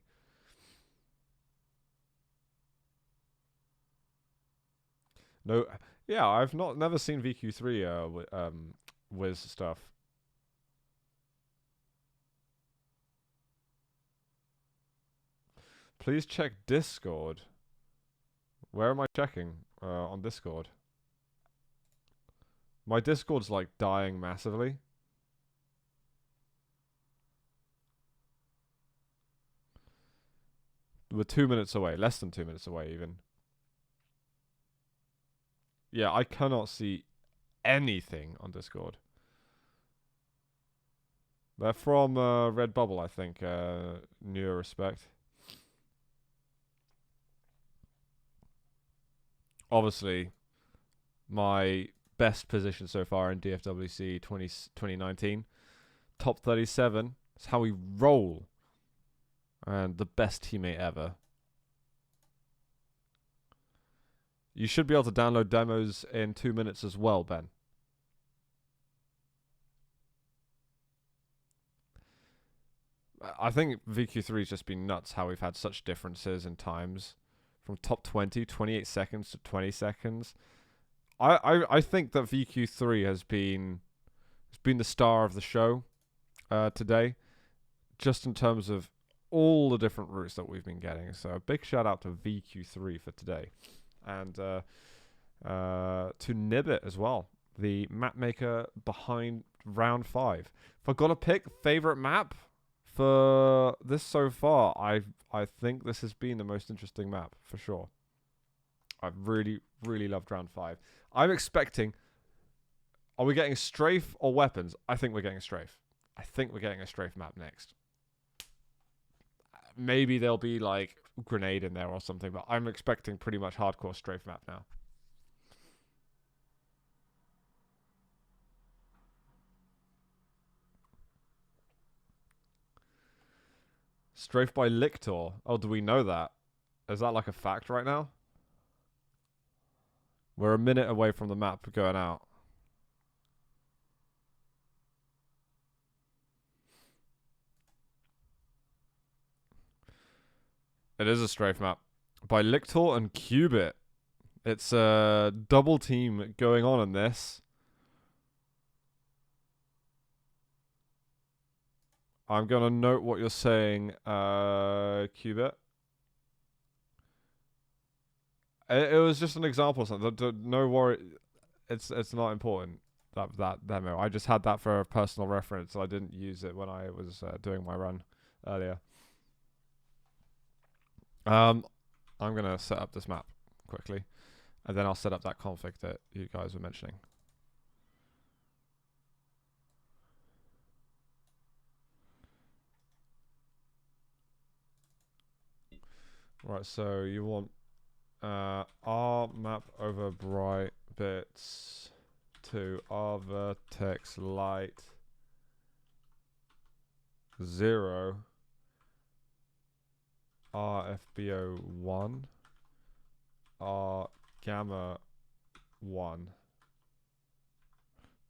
No, yeah, I've never seen VQ3 Wiz stuff. Please check Discord. Where am I checking? On Discord. My Discord's like dying massively. We're 2 minutes away. Less than 2 minutes away even. Yeah, I cannot see anything on Discord. They're from Red Bubble, I think. Newer respect. Obviously, my best position so far in DFWC 2019. Top 37. It's how we roll. And the best teammate ever. You should be able to download demos in 2 minutes as well, Ben. I think VQ3 has just been nuts how we've had such differences in times. From top 20, 28 seconds to 20 seconds. I think that VQ3 has been the star of the show today, just in terms of all the different routes that we've been getting. So a big shout out to VQ3 for today, and to Nibbit as well, the map maker behind round 5. If I got to pick favorite map for this so far, I think this has been the most interesting map for sure. I really, really loved round 5. I'm expecting... Are we getting strafe or weapons? I think we're getting strafe. I think we're getting a strafe map next. Maybe there'll be, like, grenade in there or something, but I'm expecting pretty much hardcore strafe map now. Strafe by Lictor. Oh, do we know that? Is that like a fact right now? We're a minute away from the map going out. It is a strafe map. By Lictor and Qubit. It's a double team going on in this. I'm going to note what you're saying, Qubit. It was just an example of something. No worry. It's not important, that demo. I just had that for a personal reference. So I didn't use it when I was doing my run earlier. I'm going to set up this map quickly. And then I'll set up that config that you guys were mentioning. Right, so you want R map over bright bits to R vertex light 0 R FBO 1 R gamma 1.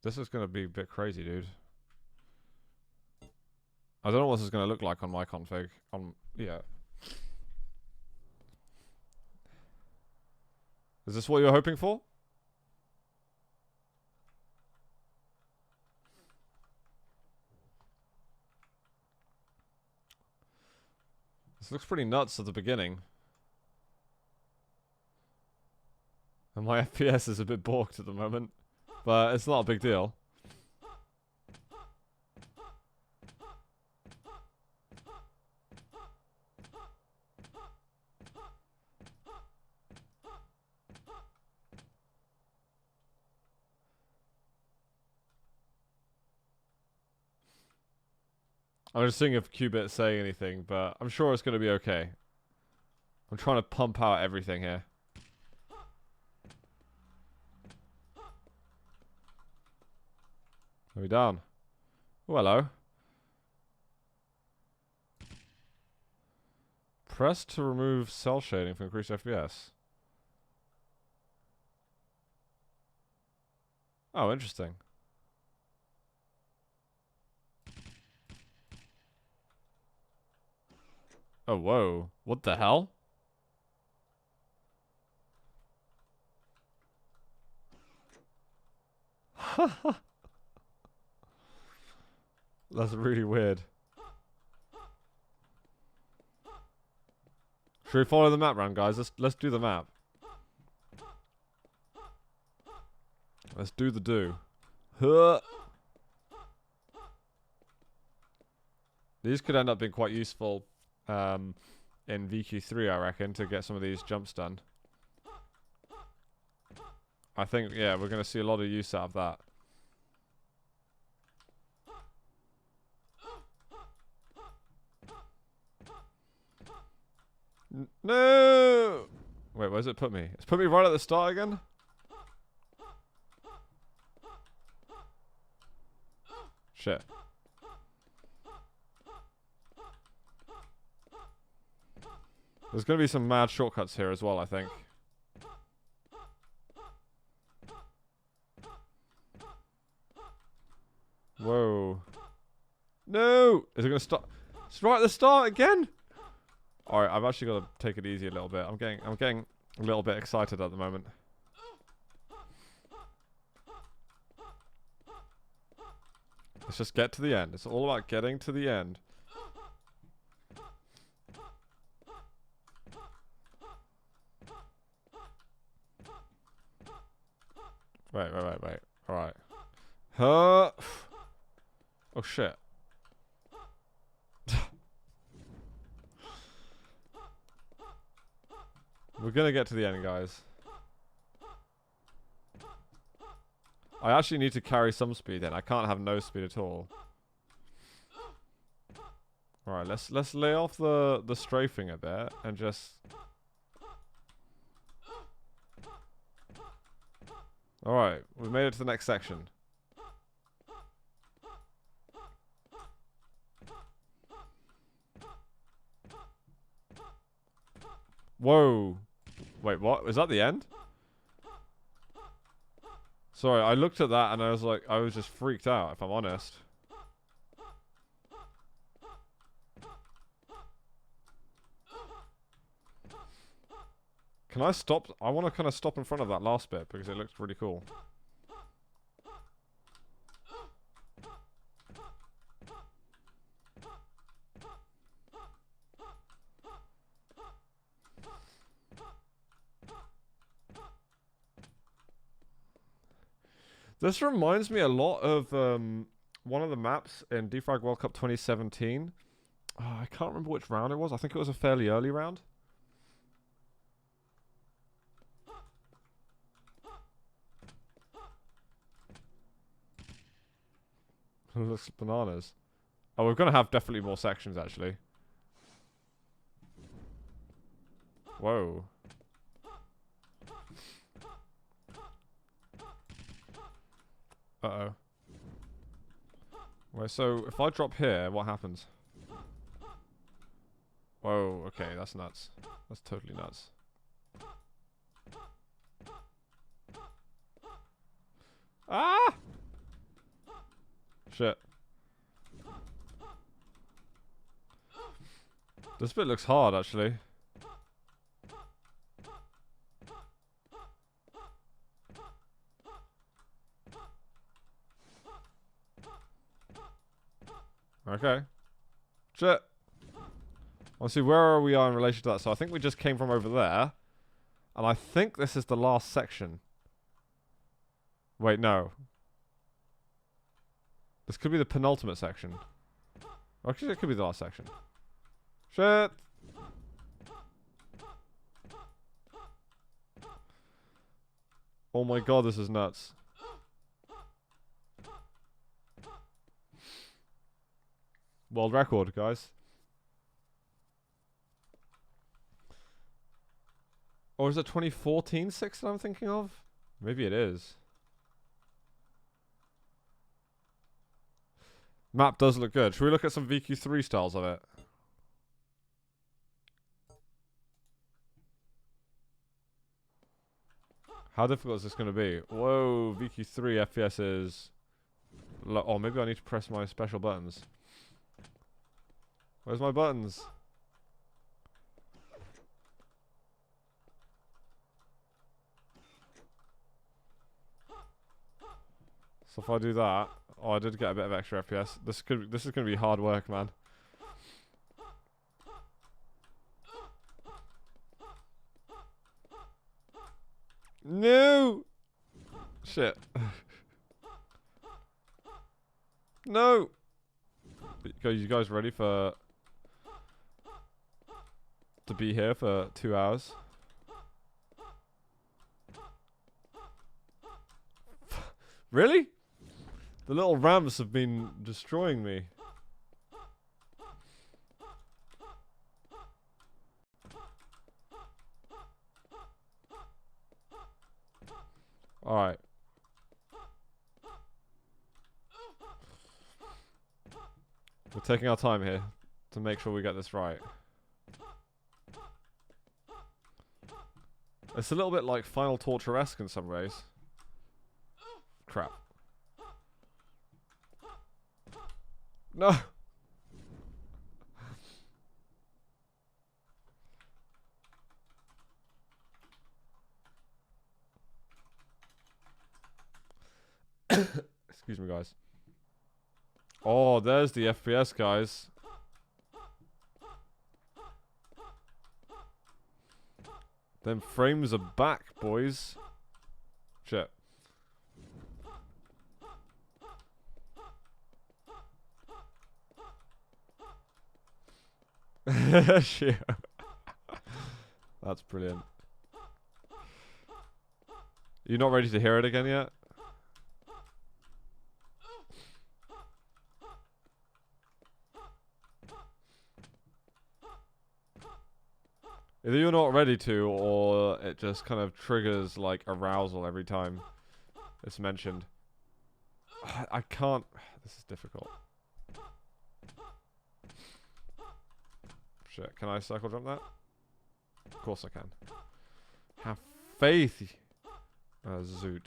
This is going to be a bit crazy, dude. I don't know what this is going to look like on my config. Yeah. Is this what you're hoping for? This looks pretty nuts at the beginning. And my FPS is a bit balked at the moment. But it's not a big deal. I'm just seeing if Qubit's saying anything, but I'm sure it's going to be okay. I'm trying to pump out everything here. Are we down? Oh, hello. Press to remove cell shading for increased FPS. Oh, interesting. Oh, whoa. What the hell? That's really weird. Should we follow the map round, guys? Let's do the map. Let's do the do. Huh. These could end up being quite useful in VQ3, I reckon, to get some of these jumps done. I think, yeah, we're going to see a lot of use out of that. No! Wait, where's it put me? It's put me right at the start again? Shit. There's going to be some mad shortcuts here as well, I think. Whoa. No! Is it going to stop? It's right at the start again? Alright, I've actually got to take it easy a little bit. I'm getting a little bit excited at the moment. Let's just get to the end. It's all about getting to the end. Wait. Alright. Huh? Oh shit. We're gonna get to the end, guys. I actually need to carry some speed in. I can't have no speed at all. Alright, let's lay off the strafing a bit and just... Alright, we made it to the next section. Whoa. Wait, what? Is that the end? Sorry, I looked at that and I was like, I was just freaked out, if I'm honest. Can I stop? I want to kind of stop in front of that last bit because it looks really cool. This reminds me a lot of one of the maps in DeFRaG World Cup 2017. Oh, I can't remember which round it was. I think it was a fairly early round. Looks bananas. Oh, we're going to have definitely more sections, actually. Whoa. Uh-oh. Wait, so if I drop here, what happens? Whoa, okay, that's nuts. That's totally nuts. Ah! Shit. This bit looks hard, actually. Okay. Shit. Let's see, where are we in relation to that? So I think we just came from over there. And I think this is the last section. Wait, no. This could be the penultimate section. Actually, it could be the last section. Shit! Oh my god, this is nuts. World record, guys. Or is it 2014 6 that I'm thinking of? Maybe it is. Map does look good. Should we look at some VQ3 styles of it? How difficult is this going to be? Whoa, VQ3 FPS is... Oh, maybe I need to press my special buttons. Where's my buttons? So if I do that... Oh, I did get a bit of extra FPS. This is going to be hard work, man. No! Shit. No! You guys ready for... to be here for 2 hours? Really? The little ramps have been destroying me. Alright. We're taking our time here to make sure we get this right. It's a little bit like Final Torture-esque in some ways. Crap. No! Excuse me, guys. Oh, there's the FPS, guys. Them frames are back, boys. Shit. Shit. That's brilliant. You're not ready to hear it again yet? Either you're not ready to, or it just kind of triggers like arousal every time it's mentioned. I can't. This is difficult. Shit, can I circle jump that? Of course I can. Have faith. Zoot.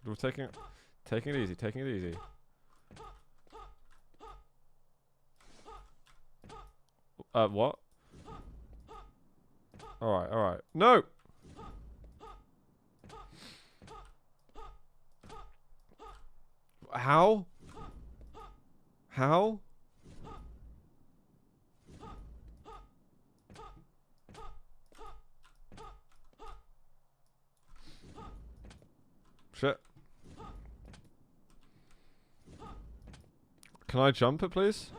We're taking it easy, taking it easy. What? Alright, alright. No! How? How? Shit. Can I jump it, please?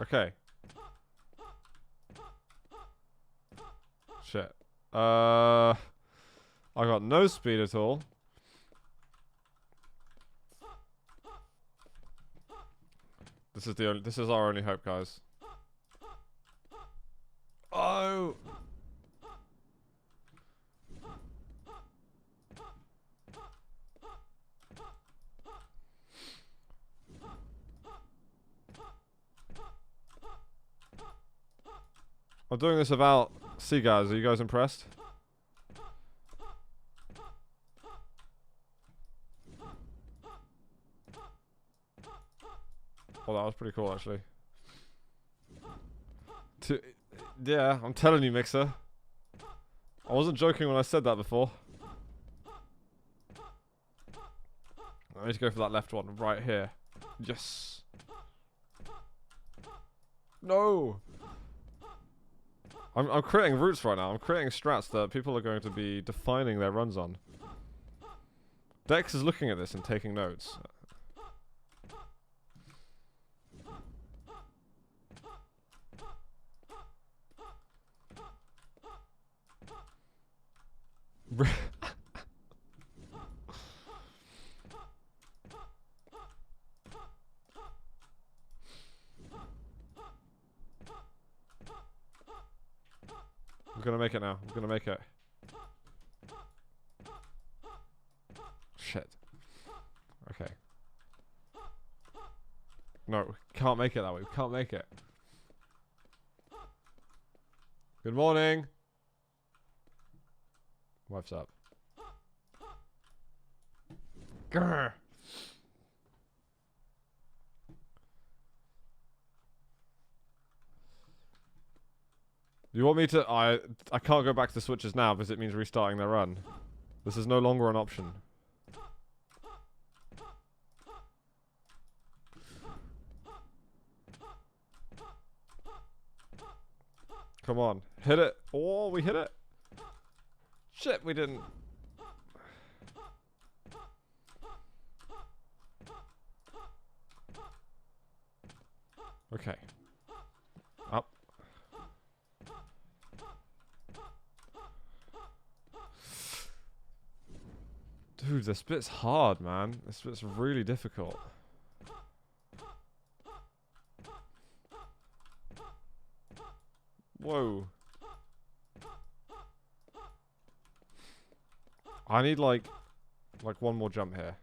Okay. Shit. I got no speed at all. This is our only hope, guys. Oh. I'm doing this without sea guys. Are you guys impressed? Oh, that was pretty cool, actually. Yeah, I'm telling you, Mixer. I wasn't joking when I said that before. I need to go for that left one right here. Yes. No. I'm creating routes right now. I'm creating strats that people are going to be defining their runs on. Dex is looking at this and taking notes. I'm gonna make it now. I'm gonna make it. Shit. Okay. No, we can't make it that way. We can't make it. Good morning. Wife's up. Grr. You want me to... I can't go back to the switches now because it means restarting their run. This is no longer an option. Come on. Hit it. Oh, we hit it. Shit, we didn't. Okay. Up. Dude, this bit's hard, man. This bit's really difficult. Whoa. I need like one more jump here.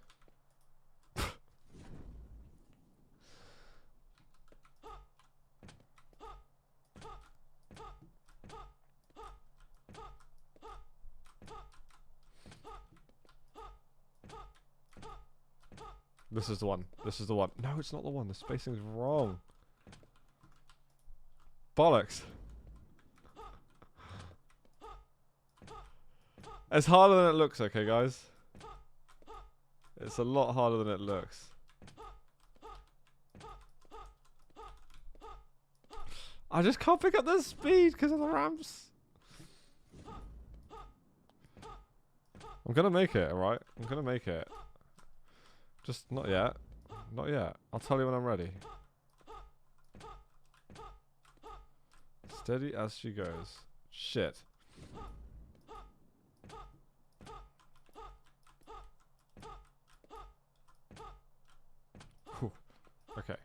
This is the one. This is the one. No, it's not the one. The spacing's wrong. Bollocks. It's harder than it looks, okay, guys? It's a lot harder than it looks. I just can't pick up the speed because of the ramps. I'm gonna make it, alright? I'm gonna make it. Just not yet. Not yet. I'll tell you when I'm ready. Steady as she goes. Shit. Whew. Okay.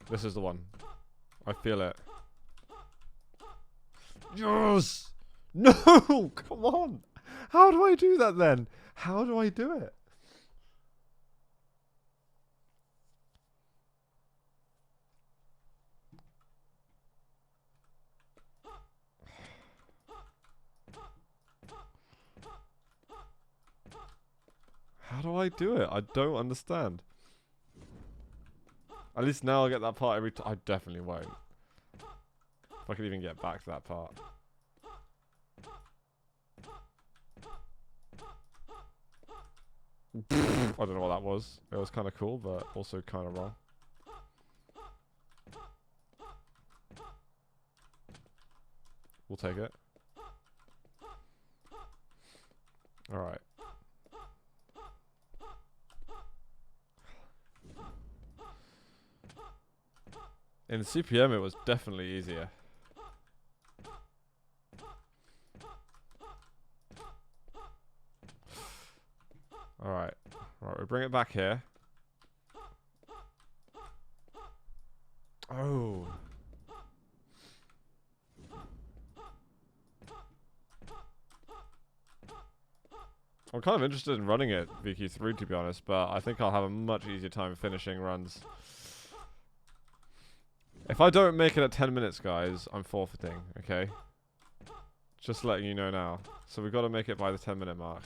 This is the one. I feel it. Yes! No! Come on! How do I do that then? How do I do it? How do I do it? I don't understand. At least now I get that part every time. I definitely won't. If I could even get back to that part. I don't know what that was. It was kind of cool, but also kind of wrong. We'll take it. Alright. In CPM, it was definitely easier. Alright. Right, we bring it back here. Oh. I'm kind of interested in running it VQ3 to be honest, but I think I'll have a much easier time finishing runs. If I don't make it at 10 minutes, guys, I'm forfeiting, okay? Just letting you know now. So we've got to make it by the 10-minute mark.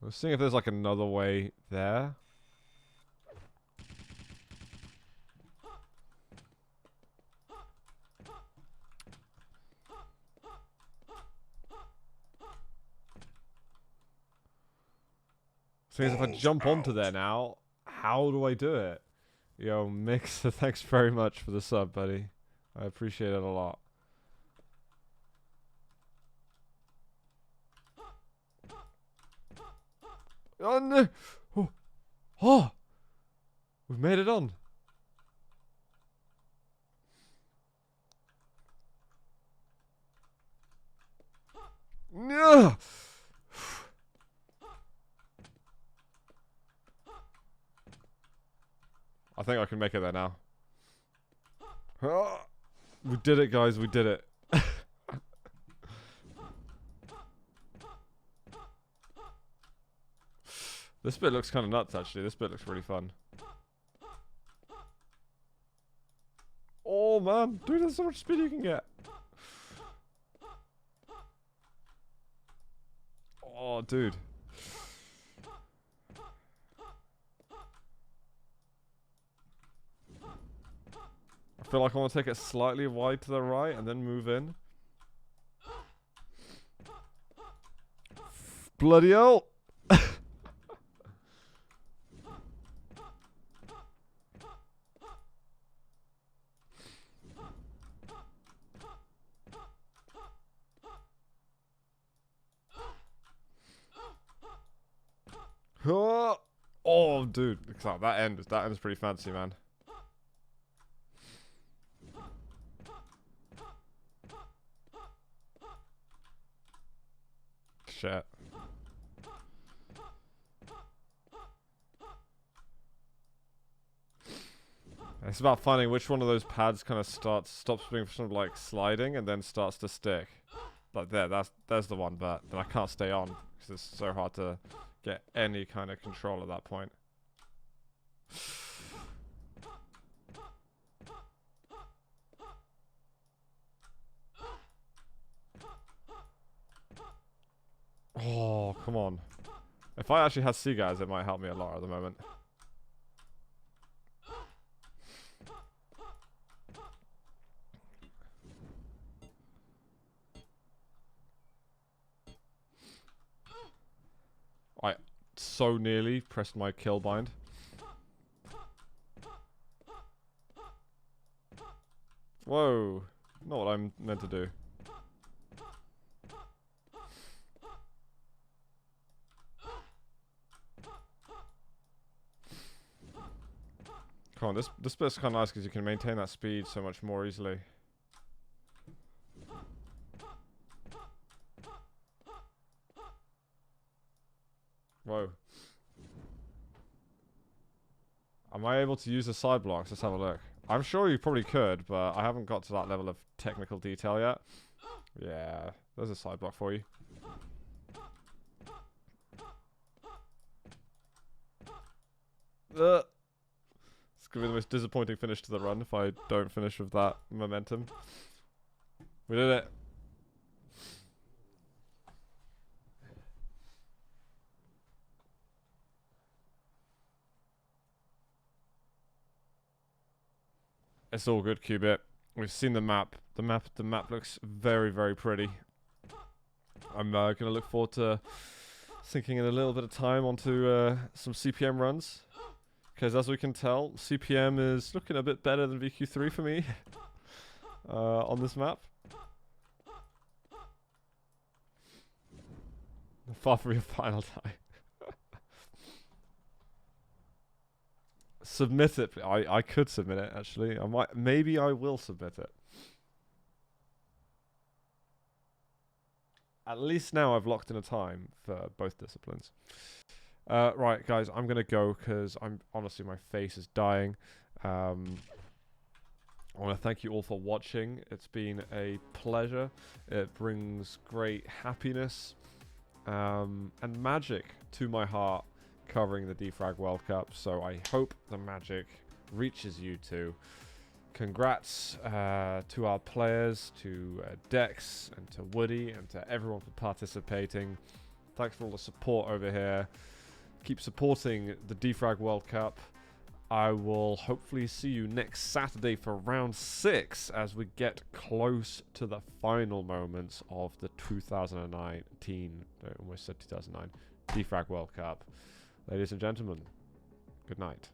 We're seeing if there's like another way there. Seeing as if I jump onto there now, how do I do it? Yo, Mixer, thanks very much for the sub, buddy. I appreciate it a lot. Oh no! Oh! Oh! We've made it on! No! I think I can make it there now. We did it, guys. We did it. This bit looks kind of nuts, actually. This bit looks really fun. Oh, man. Dude, there's so much speed you can get. Oh, dude. I feel like I want to take it slightly wide to the right and then move in. Bloody hell! Oh, dude. That end is pretty fancy, man. Shit. It's about finding which one of those pads kind of stops being sort of like sliding and then starts to stick. Like there's the one, but then I can't stay on because it's so hard to get any kind of control at that point. Oh, come on. If I actually had sea guys, it might help me a lot at the moment. I so nearly pressed my kill bind. Whoa. Not what I'm meant to do. Come on, this bit's kind of nice because you can maintain that speed so much more easily. Whoa. Am I able to use the side blocks? Let's have a look. I'm sure you probably could, but I haven't got to that level of technical detail yet. Yeah, there's a side block for you. It's gonna be the most disappointing finish to the run if I don't finish with that momentum. We did it. It's all good, Qubit. We've seen the map. The map looks very, very pretty. I'm gonna look forward to sinking in a little bit of time onto some CPM runs, because as we can tell, CPM is looking a bit better than VQ3 for me on this map. Far from your final time. Submit it. I could submit it actually. I might. Maybe I will submit it. At least now I've locked in a time for both disciplines. Right, guys, I'm gonna go because I'm honestly my face is dying. I want to thank you all for watching. It's been a pleasure. It brings great happiness and magic to my heart covering the DeFRaG World Cup. So I hope the magic reaches you too. Congrats to our players, to Dex and to Woody and to everyone for participating. Thanks for all the support over here. Keep supporting the DeFRaG World Cup. I will hopefully see you next Saturday for round 6 as we get close to the final moments of the 2019, I almost said 2009, DeFRaG World Cup. Ladies and gentlemen, good night.